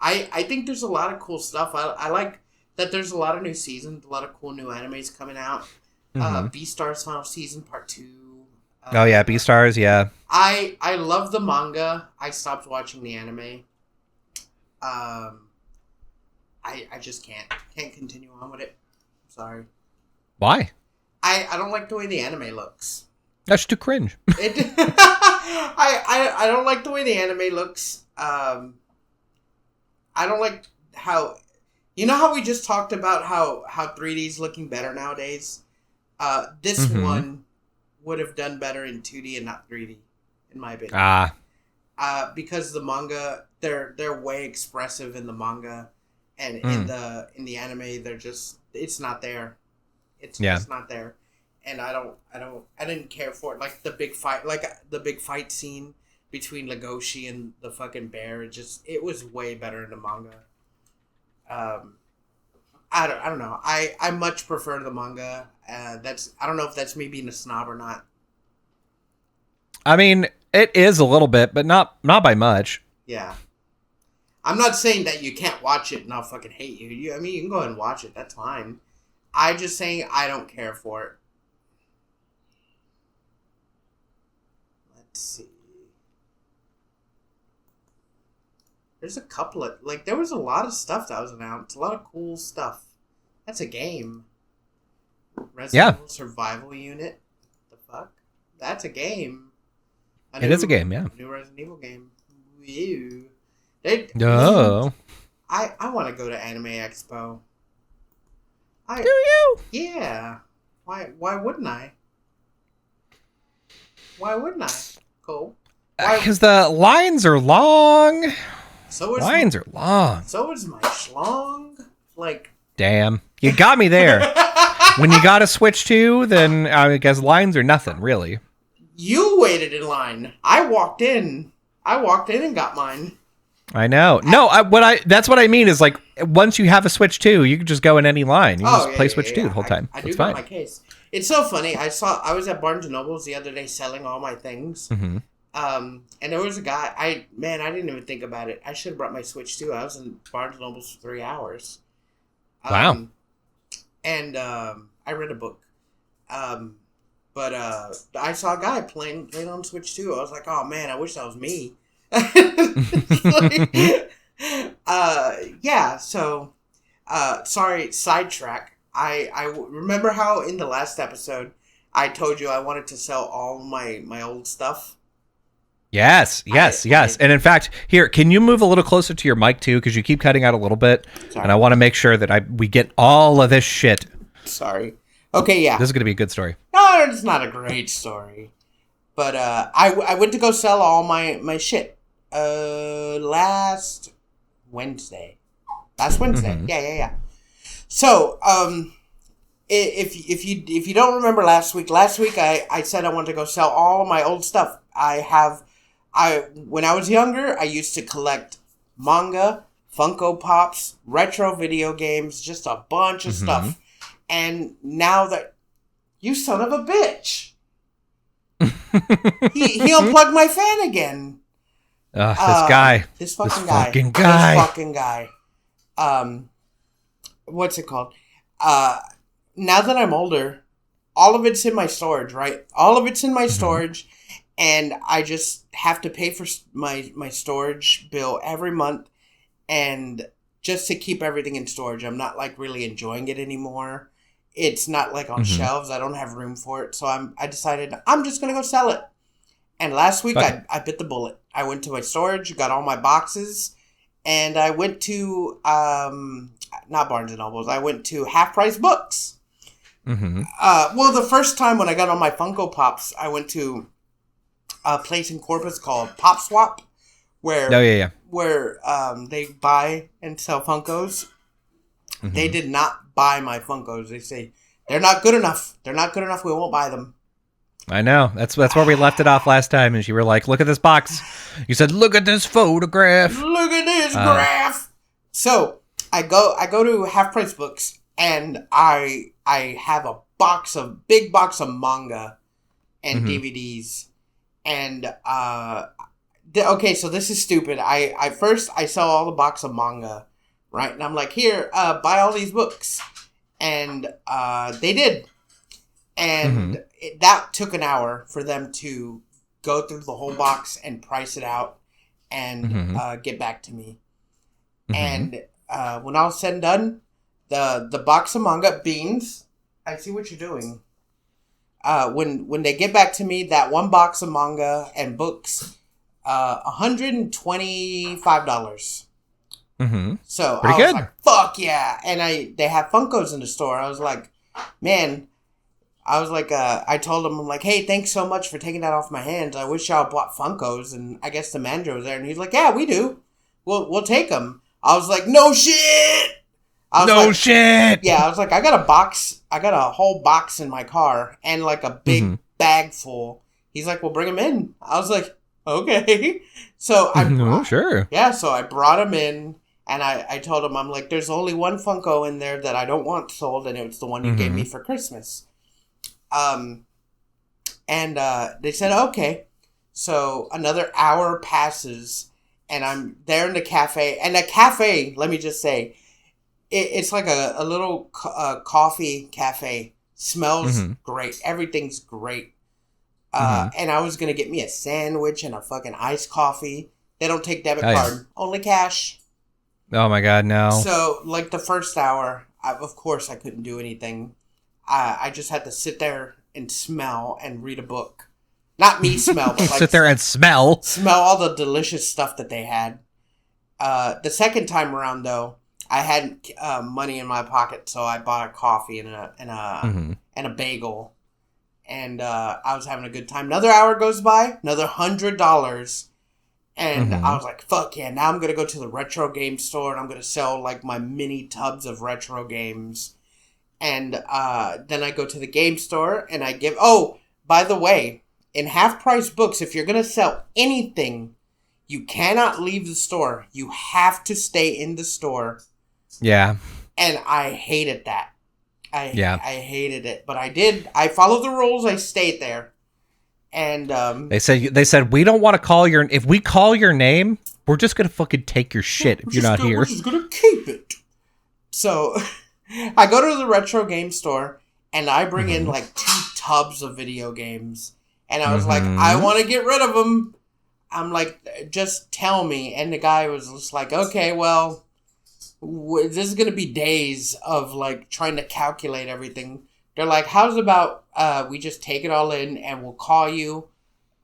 I think there's a lot of cool stuff. I like that there's a lot of new seasons, a lot of cool new animes coming out. Beastars final season part 2. Beastars, yeah. I love the manga. I stopped watching the anime. I just can't continue on with it. I'm sorry. Why? I don't like the way the anime looks. That's too cringe. I don't like the way the anime looks. I don't like how... You know how we just talked about how 3D is looking better nowadays? This one would have done better in 2D and not 3D, in my opinion. Because the manga, they're way expressive in the manga, and in the anime, they're just... It's not there. It's not there. And I didn't care for it. Like the big fight scene between Legoshi and the fucking bear. It was way better in the manga. I don't know. I much prefer the manga. I don't know if that's me being a snob or not. I mean, it is a little bit, but not by much. Yeah. I'm not saying that you can't watch it and I'll fucking hate you. I mean, you can go ahead and watch it. That's fine. I'm just saying I don't care for it. Let's see. There's a couple of... Like, there was a lot of stuff that was announced. A lot of cool stuff. That's a game. Resident Evil Survival Unit. The fuck? That's a game. It is a game, yeah. New Resident Evil game. Ew. Oh. I want to go to Anime Expo. Do you? Yeah. Why wouldn't I? Why wouldn't I? Cool. Because the lines are long. Lines are long. So is my schlong. Like. Damn. You got me there. When you got a Switch 2, then I guess lines are nothing, really. You waited in line. I walked in and got mine. I know. No, that's what I mean is like once you have a Switch 2, you can just go in any line. You just play Switch 2 the whole time. I do got my case. It's so funny. I was at Barnes & Noble's the other day selling all my things. Mm-hmm. And there was a guy. I didn't even think about it. I should have brought my Switch 2. I was in Barnes & Noble's for 3 hours. Wow. And I read a book. But I saw a guy playing on Switch 2. I was like, oh man, I wish that was me. Yeah, so sorry, sidetrack. I remember how in the last episode I told you I wanted to sell all my old stuff. Yes. And in fact, here, can you move a little closer to your mic too? Because you keep cutting out a little bit. Sorry. And I want to make sure that we get all of this shit. Sorry. Okay, yeah. This is going to be a good story. No, it's not a great story. But I went to go sell all my shit last Wednesday. Mm-hmm. Yeah. So, if you don't remember last week I said I wanted to go sell all of my old stuff. When I was younger, I used to collect manga, Funko Pops, retro video games, just a bunch of stuff. And now that... You son of a bitch! he unplugged my fan again. This guy. This fucking guy. What's it called? Now that I'm older, all of it's in my storage, right? All of it's in my storage, and I just have to pay for my storage bill every month, and just to keep everything in storage. I'm not like really enjoying it anymore. It's not like on shelves. I don't have room for it, so I decided I'm just gonna go sell it. And last week I bit the bullet. I went to my storage, got all my boxes, and I went to not Barnes and Nobles. I went to Half Price Books. Well, the first time when I got all my Funko Pops, I went to a place in Corpus called Pop Swap, where they buy and sell Funkos. They did not buy my Funkos. They say they're not good enough. They're not good enough. We won't buy them. I know. That's where we left it off last time, and you were like, "Look at this box." You said, "Look at this photograph. Look at this graph." So I go to Half Price Books, and I have a big box of manga and DVDs, and okay, so this is stupid. I first sell all the box of manga, right? And I'm like, here, buy all these books, and they did, and that took an hour for them to go through the whole box and price it out and get back to me. And when all was said and done, the box of manga, Beans, I see what you're doing. When they get back to me, that one box of manga and books, $125. So pretty I was good. like, fuck yeah. And they have Funkos in the store. I was like, man, I told them, I'm like, hey, thanks so much for taking that off my hands. I wish y'all bought Funkos. And I guess the manager was there, and he's like, yeah, we do. We'll take them. I was like, no shit. Shit. Yeah, I was like, I got a whole box in my car and like a big bag full. He's like, well, bring them in. I was like, Okay. So Oh, sure. so I brought him in and I told him, I'm like, there's only one Funko in there that I don't want sold, and it's the one you gave me for Christmas. And they said, okay. So another hour passes, and I'm there in the cafe. And the cafe, let me just say, it's like a little coffee cafe. Smells great. Everything's great. And I was going to get me a sandwich and a fucking iced coffee. They don't take debit card, only cash. Oh my God, no. So, like the first hour, of course I couldn't do anything. I just had to sit there and smell and read a book. Not me smell, but like sit there and smell all the delicious stuff that they had. The second time around, though, I had money in my pocket, so I bought a coffee and a bagel, and I was having a good time. Another hour goes by, another $100, and I was like, "Fuck yeah!" Now I'm gonna go to the retro game store and I'm gonna sell like my mini tubs of retro games. And then I go to the game store and I give. Oh, by the way, in half price books, if you're gonna sell anything, you cannot leave the store. You have to stay in the store. Yeah. And I hated that. I hated it, but I did. I followed the rules. I stayed there. And they said we don't want to call your. If we call your name, we're just gonna fucking take your shit if you're not here. We're just gonna keep it. So I go to the retro game store and I bring in like 2 tubs of video games. And I was like, I want to get rid of them. I'm like, just tell me. And the guy was just like, okay, well, this is going to be days of like trying to calculate everything. They're like, how's about we just take it all in and we'll call you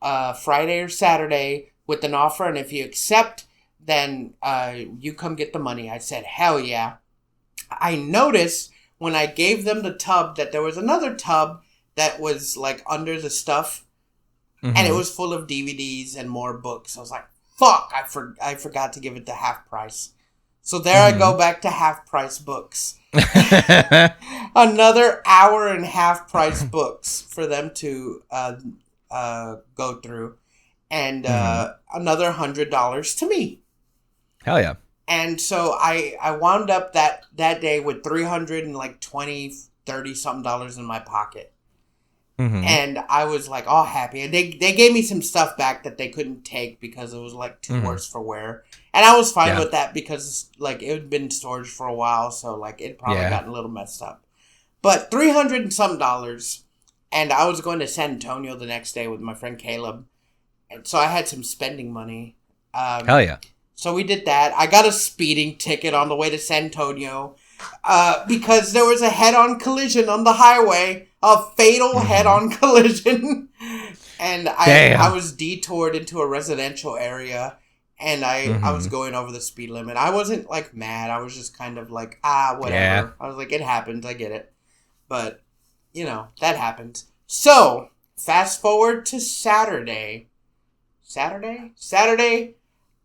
Friday or Saturday with an offer. And if you accept, then you come get the money. I said, hell yeah. I noticed when I gave them the tub that there was another tub that was like under the stuff. And it was full of DVDs and more books. I was like, fuck, I forgot to give it the half price. So there I go back to half price books. Another hour and half price books for them to go through. And another $100 to me. Hell yeah. And so I wound up that day with $320, $30 something in my pocket. And I was like all happy. And they gave me some stuff back that they couldn't take because it was like too worse for wear. And I was fine with that because like it had been in storage for a while, so like it probably gotten a little messed up. But $300 and something, and I was going to San Antonio the next day with my friend Caleb. And so I had some spending money. Hell yeah. So we did that. I got a speeding ticket on the way to San Antonio because there was a head-on collision on the highway. A fatal head-on collision. And I was detoured into a residential area. And I was going over the speed limit. I wasn't, like, mad. I was just kind of like, whatever. Yeah. I was like, it happens. I get it. But, you know, that happens. So, fast forward to Saturday. Saturday,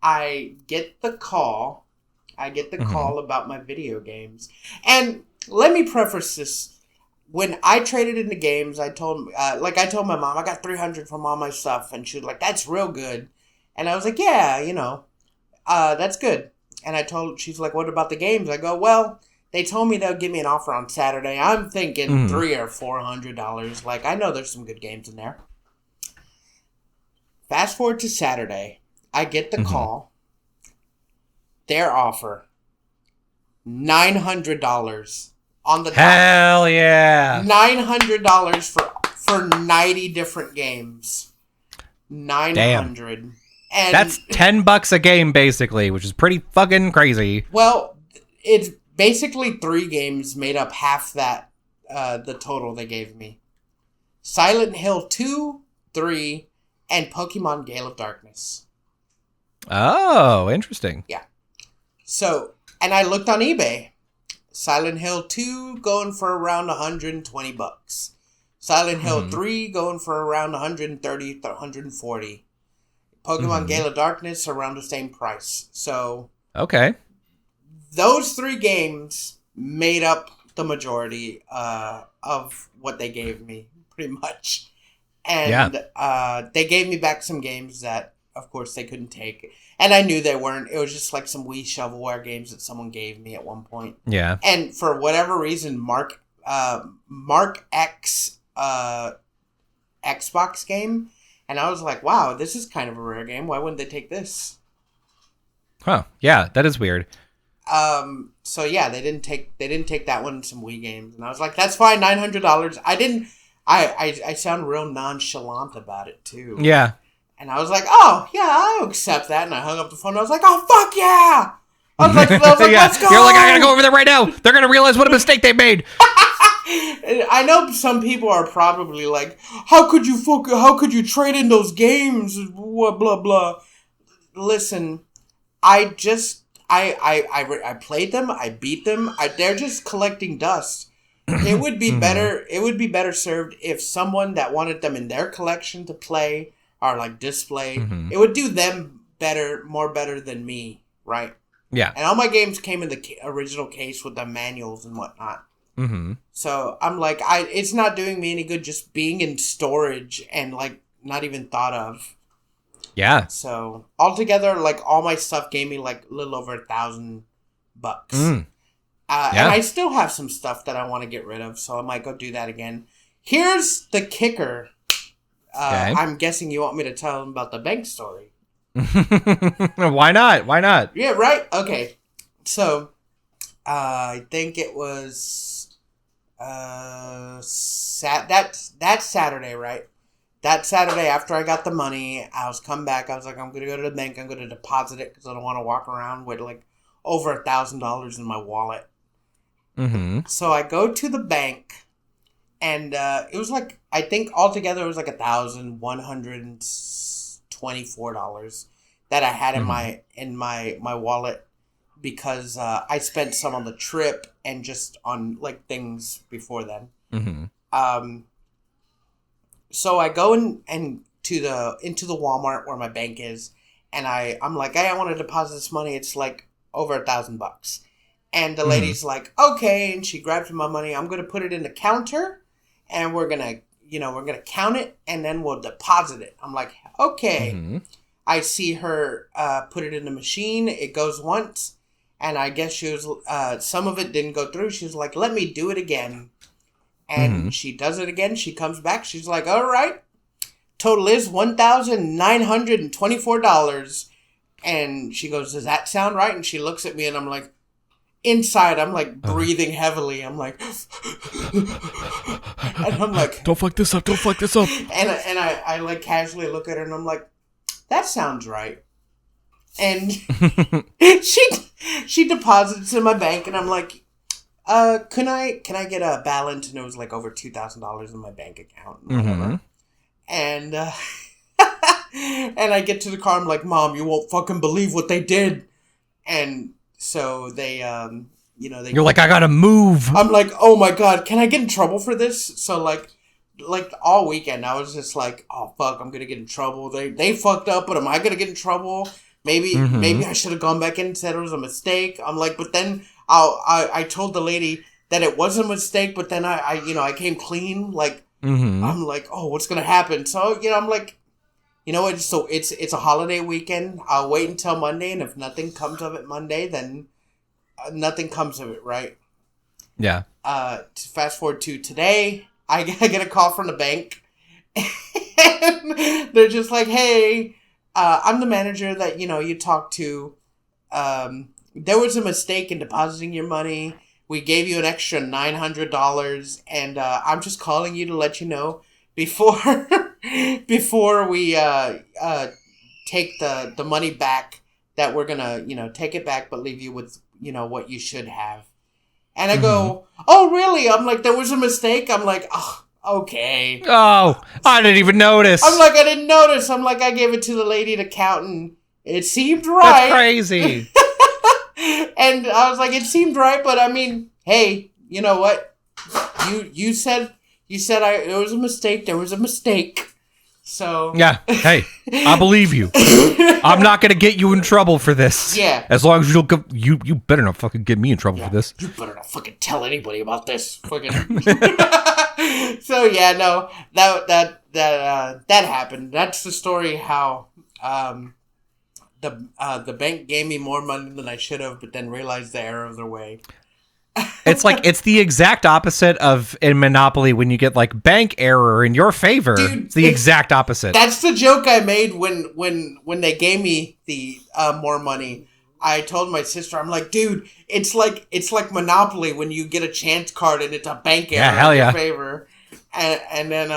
I get the call. Call about my video games. And let me preface this. When I traded into games, I told my mom, I got $300 from all my stuff. And she was like, that's real good. And I was like, yeah, you know, that's good. And she's like, what about the games? I go, well, they told me they'll give me an offer on Saturday. I'm thinking $300 or $400. Like, I know there's some good games in there. Fast forward to Saturday. I get the call. Their offer, $900 on the dot. Hell yeah. $900 for 90 different games. $900. Damn. And that's $10 a game, basically, which is pretty fucking crazy. Well, it's basically 3 games made up half that, the total they gave me. Silent Hill 2, 3, and Pokemon Gale of Darkness. Oh, interesting. Yeah. So, and I looked on eBay. Silent Hill 2 going for around $120. Silent Hill 3 going for around $130 to $140. Pokemon Gale of Darkness around the same price. So, okay, those 3 games made up the majority of what they gave me, pretty much. And they gave me back some games that of course, they couldn't take. And I knew they weren't. It was just like some Wii shovelware games that someone gave me at one point. Yeah. And for whatever reason, Mark X Xbox game, and I was like, wow, this is kind of a rare game. Why wouldn't they take this? Huh. Yeah, that is weird. So yeah, they didn't take that one in some Wii games, and I was like, that's fine, $900. I sound real nonchalant about it too. Yeah. And I was like, oh yeah, I'll accept that, and I hung up the phone. And I was like, oh fuck yeah! I was like, yeah. Let's go! You're like, I gotta go over there right now. They're gonna realize what a mistake they made. I know some people are probably like, how could you trade in those games? Blah blah blah. Listen, I played them. I beat them. They're just collecting dust. It would be better. It would be better served if someone that wanted them in their collection to play or like display. It would do them more better than me, right? Yeah. And all my games came in the original case with the manuals and whatnot. So I'm like, it's not doing me any good just being in storage and like not even thought of. Yeah. So altogether, like all my stuff gave me like a little over $1,000. And I still have some stuff that I want to get rid of, so I might go do that again. Here's the kicker. Okay. I'm guessing you want me to tell them about the bank story. Why not? Why not? Yeah, right? Okay. So, I think it was that Saturday, right? That Saturday after I got the money, I was come back. I was like, I'm going to go to the bank. I'm going to deposit it because I don't want to walk around with like over $1,000 in my wallet. So I go to the bank, and it was like, I think altogether it was like $1,124 that I had in my wallet because I spent some on the trip and just on like things before then. So I go into the Walmart where my bank is, and I'm like, hey, I want to deposit this money. It's like over $1,000. And the lady's like, okay, and she grabs my money. I'm gonna put it in the counter, and we're gonna count it, and then we'll deposit it. I'm like, okay. I see her put it in the machine. It goes once, and I guess she was some of it didn't go through. She was like, let me do it again, and she does it again. She comes back. She's like, all right, total is $1,924. And she goes, does that sound right? And she looks at me, and I'm like, inside, I'm like breathing heavily. I'm like, and I'm like, don't fuck this up. Don't fuck this up. And I like casually look at her, and I'm like, that sounds right. And she deposits in my bank, and I'm like, can I get a balance? And it was like over $2,000 in my bank account, and whatever. And and I get to the car. I'm like, Mom, you won't fucking believe what they did. And so they, You're like, I gotta move. I'm like, oh my God, can I get in trouble for this? So like all weekend, I was just like, oh fuck, I'm gonna get in trouble. They fucked up, but am I gonna get in trouble? Maybe I should have gone back in and said it was a mistake. I'm like, but then I told the lady that it was a mistake, but then I came clean. Like, I'm like, oh, what's gonna happen? So, I'm like, you know what? So it's a holiday weekend. I'll wait until Monday, and if nothing comes of it Monday, then nothing comes of it, right? Yeah. Fast forward to today, I get a call from the bank, and they're just like, "Hey, I'm the manager that you talked to. There was a mistake in depositing your money. We gave you an extra $900, and I'm just calling you to let you know before." Before we take the money back, that we're gonna take it back, but leave you with what you should have. And I go, oh really? I'm like, there was a mistake. I'm like, oh, okay. Oh, I didn't even notice. I'm like, I didn't notice. I'm like, I gave it to the lady to count, and it seemed right. That's crazy. And I was like, it seemed right, but I mean, hey, you know what? You said it was a mistake. There was a mistake. So yeah, hey, I believe you. I'm not gonna get you in trouble for this. Yeah, as long as you don't go, you better not fucking get me in trouble for this. You better not fucking tell anybody about this. Fucking. So yeah, no, that happened. That's the story how the bank gave me more money than I should have, but then realized the error of their way. It's the exact opposite of in Monopoly when you get like bank error in your favor. Dude, it's the exact opposite. That's the joke I made when they gave me the more money. I told my sister, I'm like, dude, it's like Monopoly when you get a chance card and it's a bank error in your favor. And then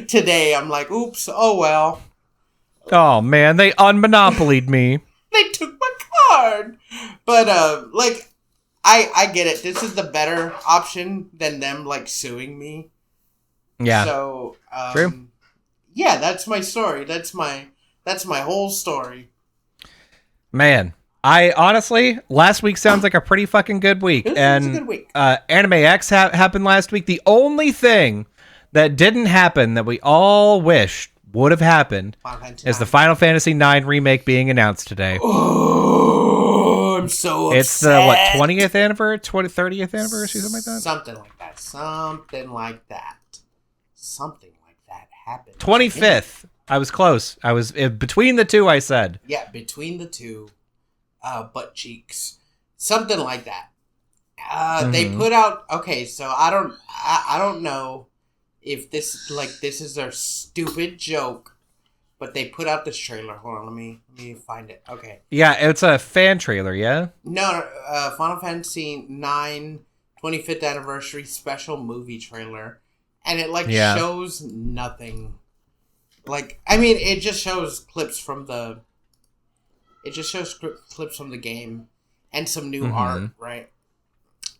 today I'm like, oops, oh well. Oh man, they unmonopolied me. They took my card. But like I get it. This is the better option than them like suing me. Yeah. So true. Yeah, that's my story. That's my whole story. Man, I honestly, last week sounds like a pretty fucking good week. It was a good week. Anime X happened last week. The only thing that didn't happen that we all wished would have happened is the Final Fantasy IX remake being announced today. Oh, I'm so upset. It's the, 20th anniversary? 30th anniversary? Something like that? Something like that happened. 25th. I was close. I was between the two, I said. Yeah, between the two butt cheeks. Something like that. They put out... Okay, so I don't know if this is their stupid joke, but they put out this trailer. Hold on, let me find it. Okay. Yeah, it's a fan trailer, yeah? No, Final Fantasy IX 25th anniversary special movie trailer, and it shows nothing. Like, I mean, it just shows clips from the game and some new art, right?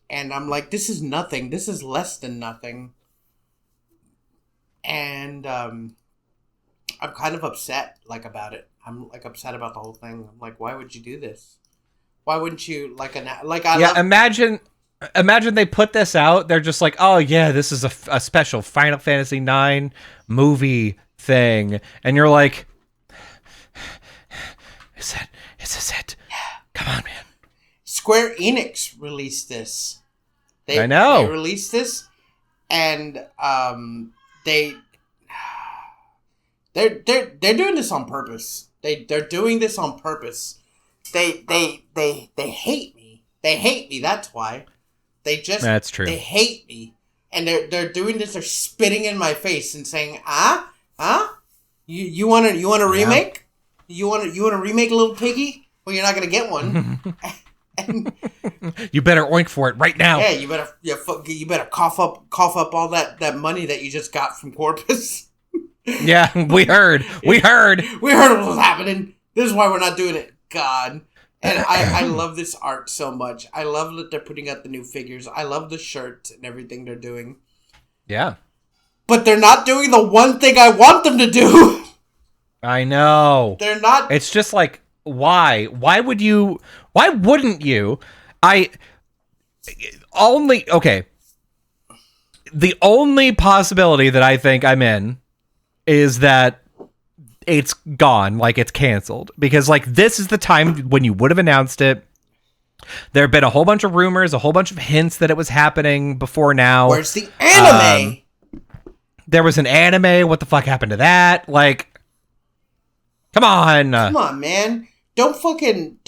And I'm like, this is nothing. This is less than nothing. And I'm kind of upset about it. I'm upset about the whole thing. I'm like, why would you do this? Why wouldn't you imagine they put this out. They're just like, oh yeah, this is a special Final Fantasy IX movie thing, and you're like, is this it? Yeah. Come on, man. Square Enix released this. I know. They released this, and they're doing this on purpose. They're doing this on purpose. They hate me. They hate me. That's why. That's true. They hate me, and they're doing this. They're spitting in my face and saying, You want a remake? You want to remake Little Piggy? Well, you're not gonna get one. And you better oink for it right now. Yeah, you better cough up all that money that you just got from Corpus. Yeah, we heard what was happening. This is why we're not doing it. God. And I love this art so much. I love that they're putting out the new figures. I love the shirts and everything they're doing. Yeah. But they're not doing the one thing I want them to do. I know. They're not. It's just like, why? Why wouldn't you? The only possibility that I think I'm in is that it's gone, like it's canceled. Because like this is the time when you would have announced it. There have been a whole bunch of rumors, a whole bunch of hints that it was happening before now. Where's the anime? There was an anime. What the fuck happened to that? Like, come on. Come on, man. Don't fucking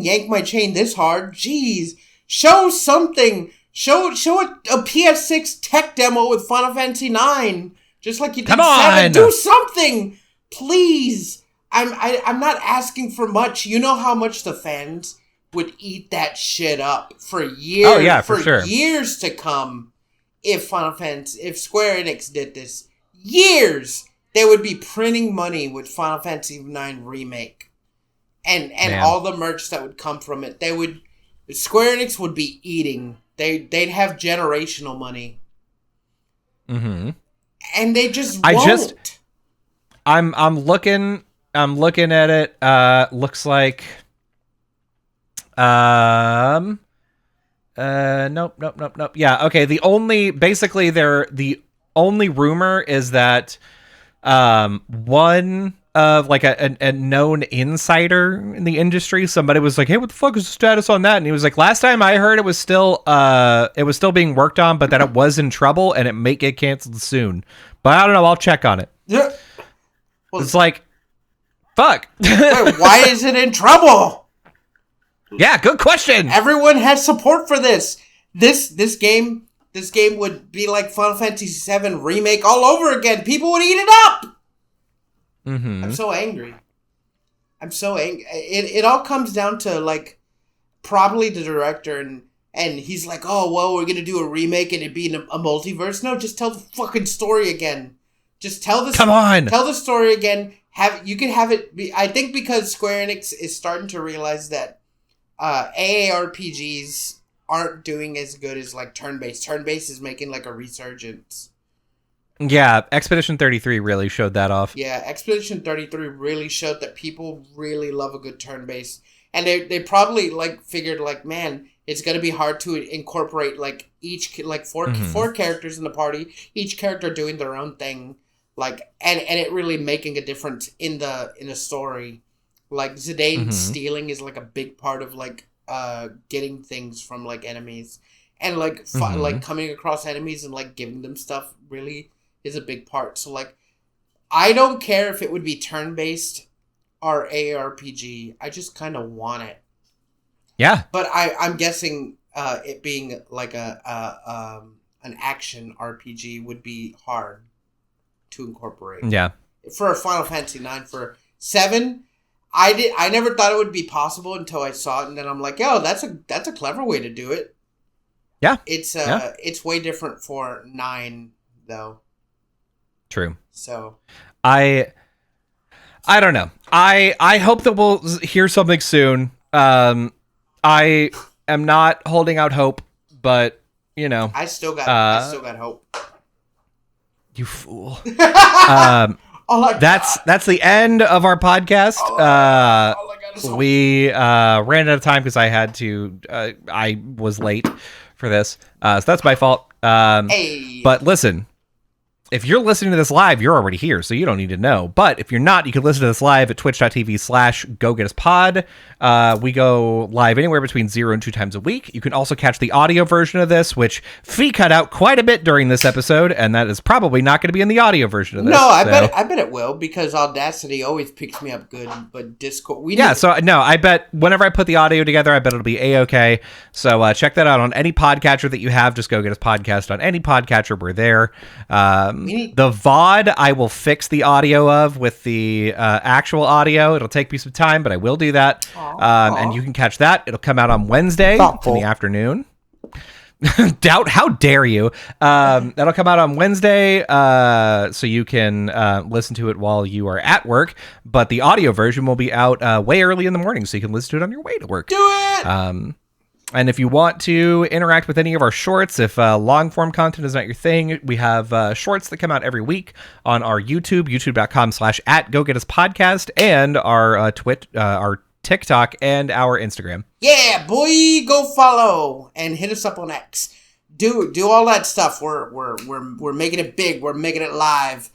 yank my chain this hard. Jeez. Show something. Show a PS6 tech demo with Final Fantasy IX. Just like you did 7. Do something. Please. I'm not asking for much. You know how much the fans would eat that shit up for years. Oh, yeah, for sure. Years to come. If Square Enix did this, years they would be printing money with Final Fantasy IX remake, and all the merch that would come from it. Square Enix would be eating. They'd have generational money. Mm-hmm. And they just won't. I'm looking at it. Looks like. Nope. Yeah, okay. The only rumor is that one of like a known insider in the industry, somebody was like, "Hey, what the fuck is the status on that?" And he was like, "Last time I heard, it was still being worked on, but that it was in trouble and it might get canceled soon. But I don't know. I'll check on it." Yeah. Well, it's like, Fuck. Wait, why is it in trouble? Yeah, good question. Everyone has support for this. This game would be like Final Fantasy VII Remake all over again. People would eat it up. Mm-hmm. I'm so angry. It all comes down to like probably the director and he's like, oh well, we're gonna do a remake and it be a multiverse. No, just tell the fucking story again. Just tell this. Come on. Tell the story again. You can have it be. I think because Square Enix is starting to realize that AARPGs aren't doing as good as like turn-based. Turn-based is making like a resurgence. Yeah, Expedition 33 really showed that off. Yeah, Expedition 33 really showed that people really love a good turn-based. And they probably like figured like, man, it's gonna be hard to incorporate like each like four characters in the party, each character doing their own thing, like and it really making a difference in the story. Like Zidane stealing is like a big part of like getting things from like enemies, and like like coming across enemies and like giving them stuff really is a big part. So like, I don't care if it would be turn-based or ARPG. I just kind of want it. Yeah. But I'm guessing it being like an action RPG would be hard to incorporate. Yeah. For a Final Fantasy 9, for 7, I never thought it would be possible until I saw it, and then I'm like, yo, that's a clever way to do it. Yeah. It's way different for 9 though. True. So I don't know. I hope that we'll hear something soon. I am not holding out hope, but you know, I still got hope. You fool. Oh that's the end of our podcast. We ran out of time because I had to. I was late for this, so that's my fault. Hey. But listen. If you're listening to this live, you're already here, so you don't need to know. But if you're not, you can listen to this live at twitch.tv/GoGetUsPod. We go live anywhere between 0 and 2 times a week. You can also catch the audio version of this, which Fee cut out quite a bit during this episode, and that is probably not going to be in the audio version of this. No, I bet it will, because Audacity always picks me up good, but Discord... I bet whenever I put the audio together, I bet it'll be A-okay. So check that out on any podcatcher that you have. Just Go Get Us Podcast on any podcatcher. We're there. The VOD, I will fix the audio of with the actual audio. It'll take me some time, but I will do that. And you can catch that. It'll come out on Wednesday in the afternoon. Doubt, how dare you? That'll come out on Wednesday, so you can listen to it while you are at work. But the audio version will be out way early in the morning, so you can listen to it on your way to work. Do it! And if you want to interact with any of our shorts, if long-form content is not your thing, we have shorts that come out every week on our YouTube, youtube.com/@GoGetUsPodcast, and our our TikTok, and our Instagram. Yeah, boy, go follow and hit us up on X. Do all that stuff. We're making it big. We're making it live.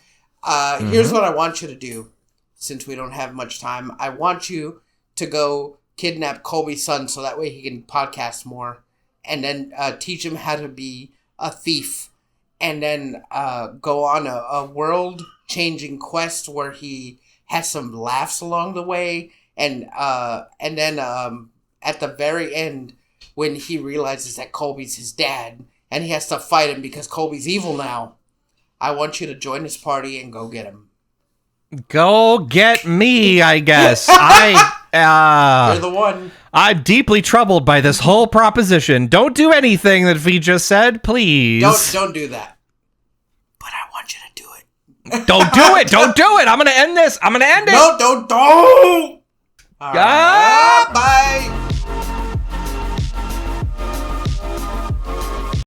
Here's what I want you to do. Since we don't have much time, I want you to go kidnap Colby's son so that way he can podcast more, and then teach him how to be a thief, and then go on a world-changing quest where he has some laughs along the way, and then at the very end, when he realizes that Colby's his dad and he has to fight him because Colby's evil now, I want you to join this party and go get him. Go get me, I guess. You're the one. I'm deeply troubled by this whole proposition. Don't do anything that V just said, please. Don't do that. But I want you to do it. Don't do it. Don't do it. I'm going to end this. I'm going to end it. No, don't. Bye.